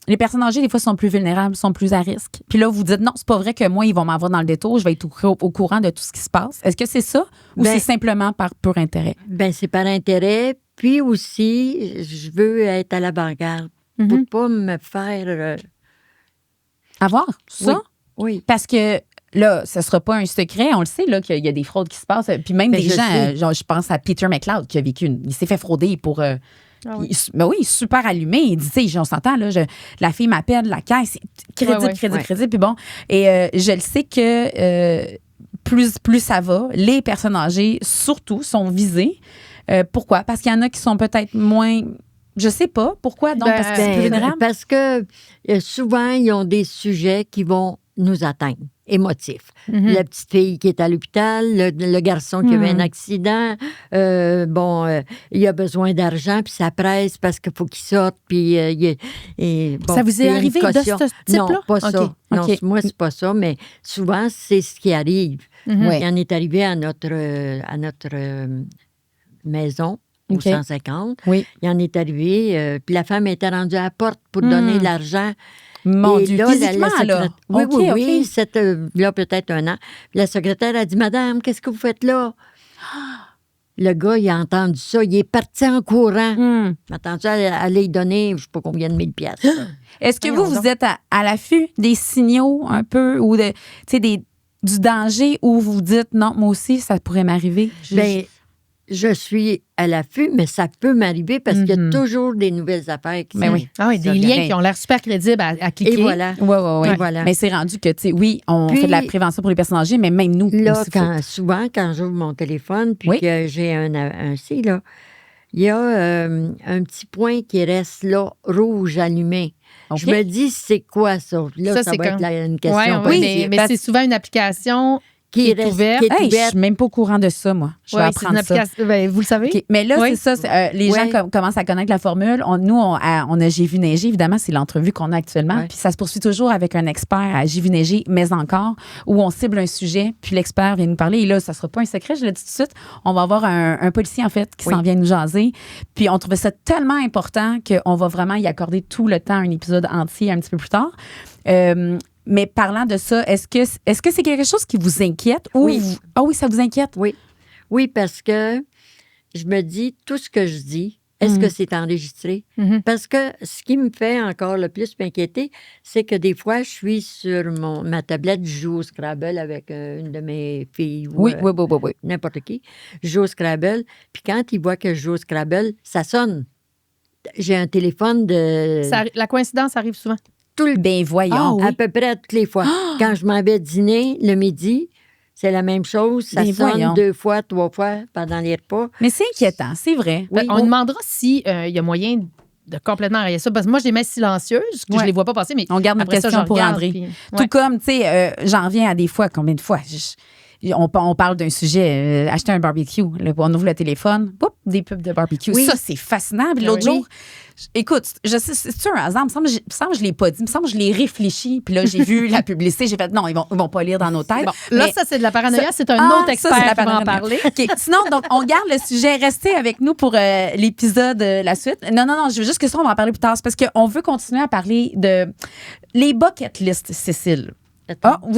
les personnes âgées, des fois, sont plus vulnérables, sont plus à risque? Puis là, vous dites, non, c'est pas vrai que moi, ils vont m'avoir dans le détour, je vais être au courant de tout ce qui se passe. Est-ce que c'est ça ou Ben- c'est simplement par pur intérêt? Ben c'est par intérêt. Puis aussi, je veux être à l'avant-garde Mhm. pour pas me faire... Avoir ça? oui. Parce que là, ce ne sera pas un secret. On le sait là, qu'il y a des fraudes qui se passent. Puis même Ben, des je gens, sais. genre, je pense à Peter McLeod qui a vécu il s'est fait frauder pour. Ah oui. Ben oui, super allumé. Il dit, tu sais, on s'entend, là, la fille m'appelle, la caisse, crédit, Ouais, ouais. crédit. Puis bon, et je le sais que plus ça va, les personnes âgées, surtout, sont visées. Pourquoi? Parce qu'il y en a qui sont peut-être moins... Je sais pas. Pourquoi? Donc, parce que c'est plus vulnérable? Parce que souvent, ils ont des sujets qui vont nous atteindre, émotifs. La petite fille qui est à l'hôpital, le garçon qui a eu un accident, il a besoin d'argent, puis ça presse parce qu'il faut qu'il sorte, puis ça vous est arrivé de ce type-là? Non, pas ça. Non, moi, c'est pas ça, mais souvent, c'est ce qui arrive. Il en est arrivé à notre maison, au 150. Oui. Il en est arrivé, puis la femme était rendue à la porte pour donner de l'argent. Mon Dieu, physiquement, là? Oui, oui, c'était là peut-être un an. Puis la secrétaire a dit, « Madame, qu'est-ce que vous faites là? » Le gars, il a entendu ça. Il est parti en courant. Il a entendu aller y donner, je ne sais pas combien de mille piastres. Est-ce que vous êtes à l'affût des signaux un peu ou du danger où vous dites, non, moi aussi, ça pourrait m'arriver? Je suis à l'affût, mais ça peut m'arriver parce qu'il y a toujours des nouvelles affaires qui sont... Ah oui, des liens qui ont l'air super crédibles à cliquer. Et voilà. Oui. Voilà. Mais c'est rendu que, oui, on fait de la prévention pour les personnes âgées, mais même nous. Là, souvent, quand j'ouvre mon téléphone puis que j'ai un C, là, il y a un petit point qui reste là, rouge allumé. Okay. Je me dis, c'est quoi ça? Là, ça va être une question. Oui, mais c'est souvent une application... qui est ouverte. Je ne suis même pas au courant de ça, moi. Je vais apprendre ça. Vous le savez? Okay. Mais là, c'est ça. Les gens commencent à connaître la formule. Nous, on a J'ai vu neiger. Évidemment, c'est l'entrevue qu'on a actuellement. Puis ça se poursuit toujours avec un expert à J'ai vu neiger, mais encore, où on cible un sujet, puis l'expert vient nous parler. Et là, ça ne sera pas un secret, je le dis tout de suite. On va avoir un policier, en fait, qui s'en vient nous jaser. Puis on trouvait ça tellement important qu'on va vraiment y accorder tout le temps, un épisode entier un petit peu plus tard. Mais parlant de ça, est-ce que c'est quelque chose qui vous inquiète? Oui. Ah oui, ça vous inquiète? Oui. Oui, parce que je me dis, tout ce que je dis, est-ce que c'est enregistré? Parce que ce qui me fait encore le plus m'inquiéter, c'est que des fois, je suis sur ma tablette, je joue au Scrabble avec une de mes filles ou n'importe qui. Je joue au Scrabble, puis quand ils voient que je joue au Scrabble, ça sonne. J'ai un téléphone de... La coïncidence arrive souvent. Ben voyons. À peu près toutes les fois. Quand je m'en vais dîner le midi, c'est la même chose. Ça sonne 2 fois, 3 fois pendant les repas. Mais c'est inquiétant, c'est vrai. Oui, on demandera s'il y a moyen de complètement arrêter ça. Parce que moi, je les mets silencieuses, que je les vois pas passer, mais on garde notre question pour André. Puis, tout comme, tu sais, j'en reviens à des fois, combien de fois... On parle d'un sujet, acheter un barbecue. Là, on ouvre le téléphone, boum, des pubs de barbecue. Oui. Ça, c'est fascinant. Puis l'autre jour, écoute, je sais, c'est un hasard. Il me semble que je ne l'ai pas dit. Il me semble que je l'ai réfléchi. Puis là, j'ai vu la publicité. J'ai fait, non, ils vont pas lire dans nos têtes. Bon, là, ça, c'est de la paranoïa. C'est un autre expert qui va en parler. Okay. Sinon, donc, on garde le sujet. Restez avec nous pour l'épisode, la suite. Non, je veux juste que ça, on va en parler plus tard. C'est parce qu'on veut continuer à parler de les bucket list, Cécile.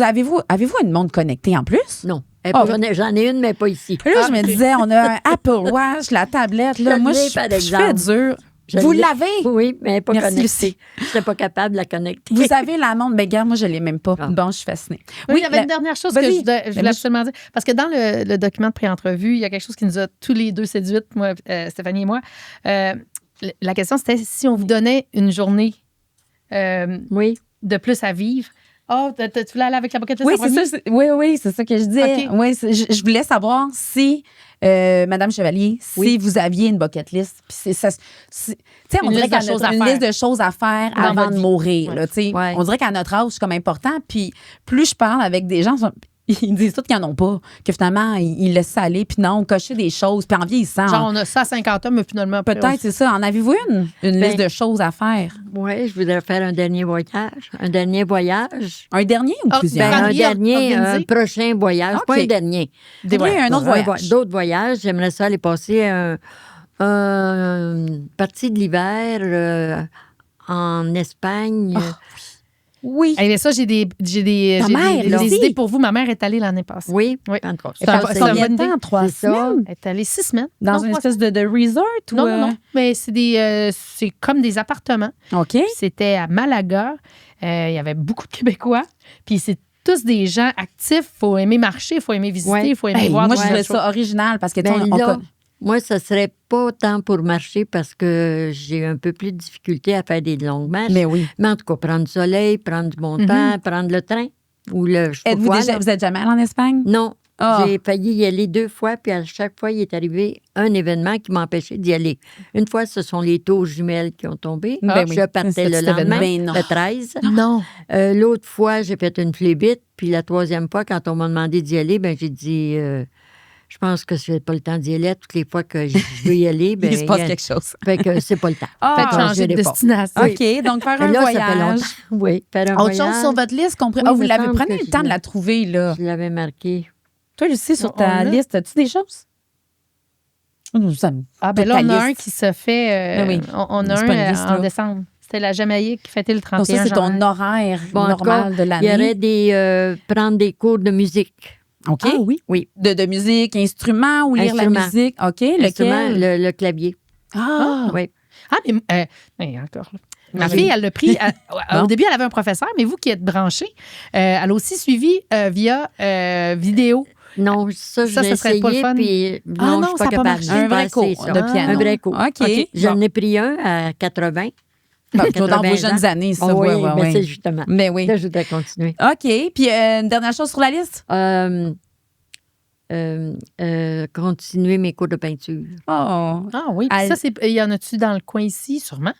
Avez-vous une montre connectée en plus? Non. J'en ai une, mais pas ici. Là, je me disais, on a un Apple Watch, la tablette. Là, moi, je fais dur. Vous l'avez? Oui, mais pas connectée. Je ne serais pas capable de la connecter. Vous avez la montre? Mais regarde, moi, je ne l'ai même pas. Bon, je suis fascinée. Oui, il y avait une dernière chose que je voulais absolument dire. Parce que dans le document de pré-entrevue, il y a quelque chose qui nous a tous les deux séduites, moi, Stéphanie et moi. La question, c'était si on vous donnait une journée de plus à vivre. Oh, tu voulais aller avec la bucket list? Oui, c'est ça. Oui, c'est ça que je dis. Okay. Oui, je voulais savoir si, Madame Chevalier, si vous aviez une bucket list. Puis on dirait qu'il y a une liste de choses à faire avant de mourir. Là, on dirait qu'à notre âge, c'est comme important. Puis plus je parle avec des gens, ils disent tous qu'ils n'en ont pas. Que finalement, ils laissent ça aller. Puis non, cocher des choses. Puis en vieillissant. Genre, on a ça à 50 ans, mais finalement... Peut-être, c'est ça. En avez-vous une liste de choses à faire? Oui, je voudrais faire un dernier voyage. Un dernier voyage. Un dernier ou plusieurs? Un prochain voyage. Okay. Pas un dernier. Un autre voyage. D'autres voyages. J'aimerais ça aller passer une partie de l'hiver en Espagne. Oui. Et ça, j'ai des idées pour vous. Ma mère est allée l'année passée. Oui. Combien de temps? 3 semaines? Elle est allée 6 semaines. Dans une espèce de resort? Non. Mais c'est comme des appartements. OK. C'était à Malaga. Il y avait beaucoup de Québécois. Puis c'est tous des gens actifs. Il faut aimer marcher, il faut aimer visiter, il faut aimer voir. Moi, je trouvais ça original parce que moi, ça serait pas tant pour marcher parce que j'ai un peu plus de difficulté à faire des longues marches. Mais oui. Mais en tout cas, prendre du soleil, prendre du bon temps, prendre le train ou le cheval. Vous êtes jamais allé en Espagne? Non. Ah. J'ai failli y aller 2 fois, puis à chaque fois, il est arrivé un événement qui m'empêchait d'y aller. Une fois, ce sont les taux jumelles qui ont tombé. Ben oui. Je partais C'est le cet lendemain, événement. Ben non. le 13. Non. L'autre fois, j'ai fait une flébite. Puis la 3e fois, quand on m'a demandé d'y aller, ben j'ai dit, je pense que je n'ai pas le temps d'y aller. Toutes les fois que je veux y aller, ben, Il se passe quelque chose. Fait que c'est pas le temps. Ah, Faites changer de j'irai pas. destination. OK, donc faire un Mais là, ça fait voyage. longtemps. Oui, faire un Autre voyage. chose sur votre liste qu'on pourrait... Oui, vous me l'avez semble prenez que le temps de la trouver, là. Je l'avais marqué. Toi, Lucie, sur On ta l'a. liste, as-tu des choses? Ça me- Ah, ben Toute là, ta on a un liste. qui se fait. Ben oui. On a C'est pas une un liste, en là. décembre. C'était la Jamaïque qui fêtait le 31 Donc ça, c'est ton janvier. horaire Bon, en tout normal cas, de il y aurait l'année. des prendre des cours de musique. OK. Ah oui. Oui. De musique, instrument ou lire la Instrument. musique. OK, Instrument, lequel? le clavier. Ah, Oui. Ah, mais encore là. Ma Oui. fille, elle l'a pris. Bon. Au début, elle avait un professeur, mais vous qui êtes branchés, elle a aussi suivi via vidéo. Non, ça, je Ça, l'ai ça serait pas le essayé, fun. puis Ah non, non, je suis ça a pas pas capable. marché. un J'ai vrai pas cours essayé ça. de piano. Un vrai cours. OK. J'en ai pris un à 80. Bon, dans 80 vos jeunes ans. années, ça. Ah oui, ouais, ouais, mais ouais. c'est justement. Mais oui. Là, je voudrais continuer. OK. Puis, une dernière chose sur la liste? Continuer mes cours de peinture. Oh. Ah oui. Puis ça, il y en a-tu dans le coin ici, sûrement?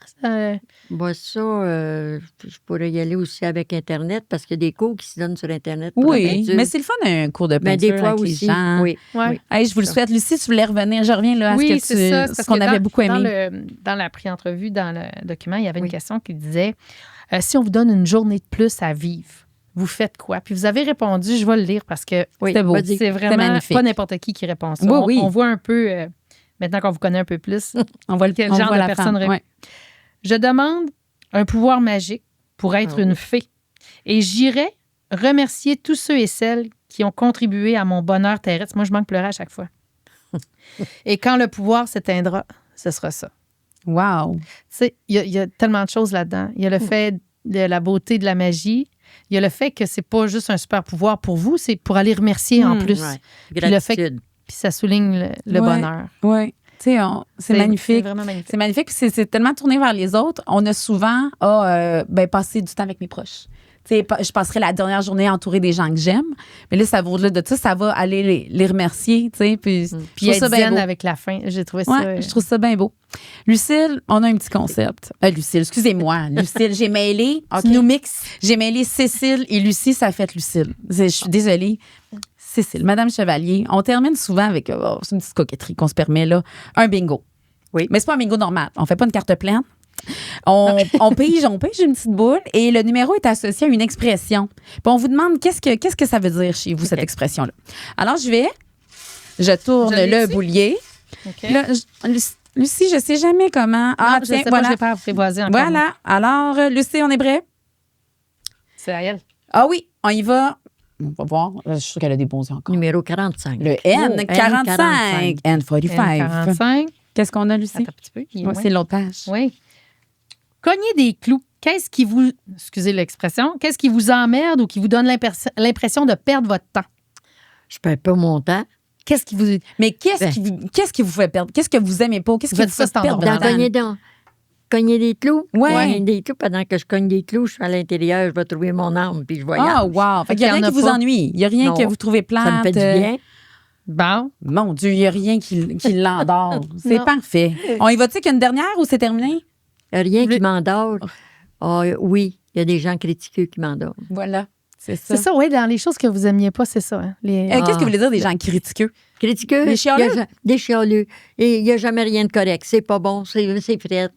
Moi, ça, je pourrais y aller aussi avec Internet parce qu'il y a des cours qui se donnent sur Internet. Pour la Oui, peinture. mais c'est le fun, un cours de Mais peinture des fois avec aussi. les gens. Oui. Ouais. oui. Hey, je vous le Ça. souhaite. Lucie, tu voulais revenir. Je reviens là à Oui, ce, c'est ça. ce parce qu'on que avait beaucoup aimé. Dans la pré-entrevue, dans le document, il y avait une Oui. question qui disait si on vous donne une journée de plus à vivre, vous faites quoi? Puis vous avez répondu, je vais le lire parce que Oui, C'était beau. vas-y. c'est vraiment magnifique. pas n'importe qui répond ça. Oui, on, oui. on voit un peu, maintenant qu'on vous connaît un peu plus, On voit le quel on genre voit de la personne femme. répond. Ouais. Je demande un pouvoir magique pour être Ah une oui. fée. Et j'irai remercier tous ceux et celles qui ont contribué à mon bonheur terrestre. Moi, je manque pleurer à chaque fois. Et quand le pouvoir s'éteindra, ce sera ça. Wow. Tu sais, il y a tellement de choses là-dedans. Il y a le fait de la beauté, de la magie. Il y a le fait que c'est pas juste un super pouvoir pour vous, c'est pour aller remercier en plus. Ouais. Puis le fait Gratitude. Puis ça souligne le Ouais. bonheur. Oui. Tu sais, c'est C'est magnifique. vraiment magnifique. C'est magnifique. Puis c'est tellement tourné vers les autres. On a souvent passé du temps avec mes proches. Tu sais, je passerai la dernière journée entourée des gens que j'aime. Mais là, ça va au-delà de ça. Ça va aller les remercier. Tu sais, puis je Puis trouve ça être bien zen beau. avec la fin, j'ai trouvé ça. Ouais, je trouve ça bien beau. Lucille, on a un petit concept. Lucille, excusez-moi. Lucille, j'ai mêlé. OK. Tu nous mixes. J'ai mêlé Cécile et Lucie, ça fait Lucille. Je suis désolée. Cécile, Madame Chevalier, on termine souvent avec c'est une petite coquetterie qu'on se permet là, un bingo. Oui. Mais c'est pas un bingo normal. On fait pas une carte pleine. On pige une petite boule et le numéro est associé à une expression. Puis on vous demande qu'est-ce que ça veut dire chez vous, cette expression-là. Alors, je tourne Je l'ai le ici. boulier. OK. Là, Lucie, je sais jamais comment. Ah, je sais pas, je l'ai pas apprivoisé encore. Voilà. Alors, Lucie, on est prêt? C'est à elle. Ah oui, on y va. On va voir. Je suis sûre qu'elle a des bons yeux encore. Numéro 45. Le N45. N45. N45. Qu'est-ce qu'on a, Lucie? Attends un petit peu. Ouais, c'est l'autre page. Oui. Cogner des clous. Qu'est-ce qui vous, excusez l'expression, qu'est-ce qui vous emmerde ou qui vous donne l'impression de perdre votre temps? Je perds pas mon temps. Qu'est-ce qui vous... Mais qu'est-ce qui vous fait perdre? Qu'est-ce que vous aimez pas? Qu'est-ce Vous qui faites vous ça, fait c'est perdre en votre ordre. temps? Cogner des clous. Ouais. Cogner des clous. Pendant que je cogne des clous, je suis à l'intérieur, je vais trouver mon âme, puis je voyage. Ah, wow. Fait qu'il n'y a Fait qu'il y rien en qui a vous pas. ennuie. Il n'y a rien Non. que vous trouvez plate. Ça me fait du bien. Bon. Mon Dieu, il n'y a rien qui l'endort. C'est Non. parfait. On y va-tu qu'une dernière ou c'est terminé? Rien qui m'endort. Ah, oui, il y a des gens critiqueux qui m'endorment. Voilà. C'est ça. C'est ça, oui, dans les choses que vous aimiez pas, c'est ça. Hein, Qu'est-ce que vous voulez dire des gens critiqueux? Critiqueux? Des chialeux? Des chialeux. Et il n'y a jamais rien de correct. C'est pas bon, c'est fret.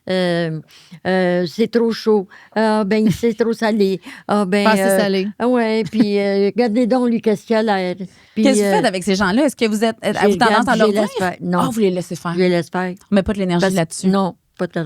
C'est trop chaud. Ah, ben, c'est trop salé. Ah, ben. Pas assez salé. Ah ouais, puis regardez donc lui, qu'est-ce qu'il a l'air. Puis, Qu'est-ce que vous faites avec ces gens-là? Est-ce que vous êtes avez tendance à je leur les dire? laisse faire. Non, Ah, vous les laissez faire. je les laisse faire. On met pas de l'énergie Parce- là-dessus. Non, pas de temps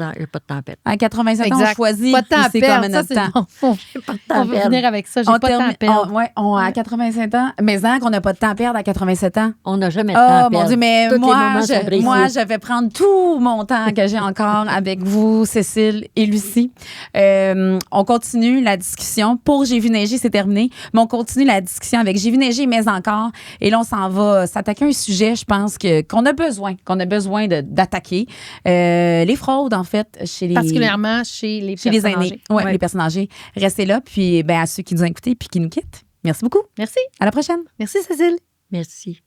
à perdre. À 87 ans, on Exact. choisit. Pas de temps à c'est perdre. comme Ça, notre c'est temps. bon. Pas de temps On à va perdre. finir avec ça. J'ai pas de temps à perdre. À 87 ans. Mais qu'on n'a pas de temps à perdre à 87 ans. On n'a jamais de temps à Oh perdre. mon Dieu, mais Tous les moments sont précieux. moi, je vais prendre tout mon temps que j'ai encore avec vous, Cécile et Lucie. On continue la discussion. Pour J'ai vu neiger, c'est terminé. Mais on continue la discussion avec J'ai vu neiger, mais encore. Et là, on s'en va s'attaquer à un sujet, je pense, qu'on a besoin d'attaquer. Les fraudes, en fait, chez les... Particulièrement chez les Chez les personnes aînés, âgées. ouais, Ouais. les personnes âgées. Restez là, puis à ceux qui nous ont écoutés puis qui nous quittent, merci beaucoup. Merci. À la prochaine. Merci, Cécile. Merci.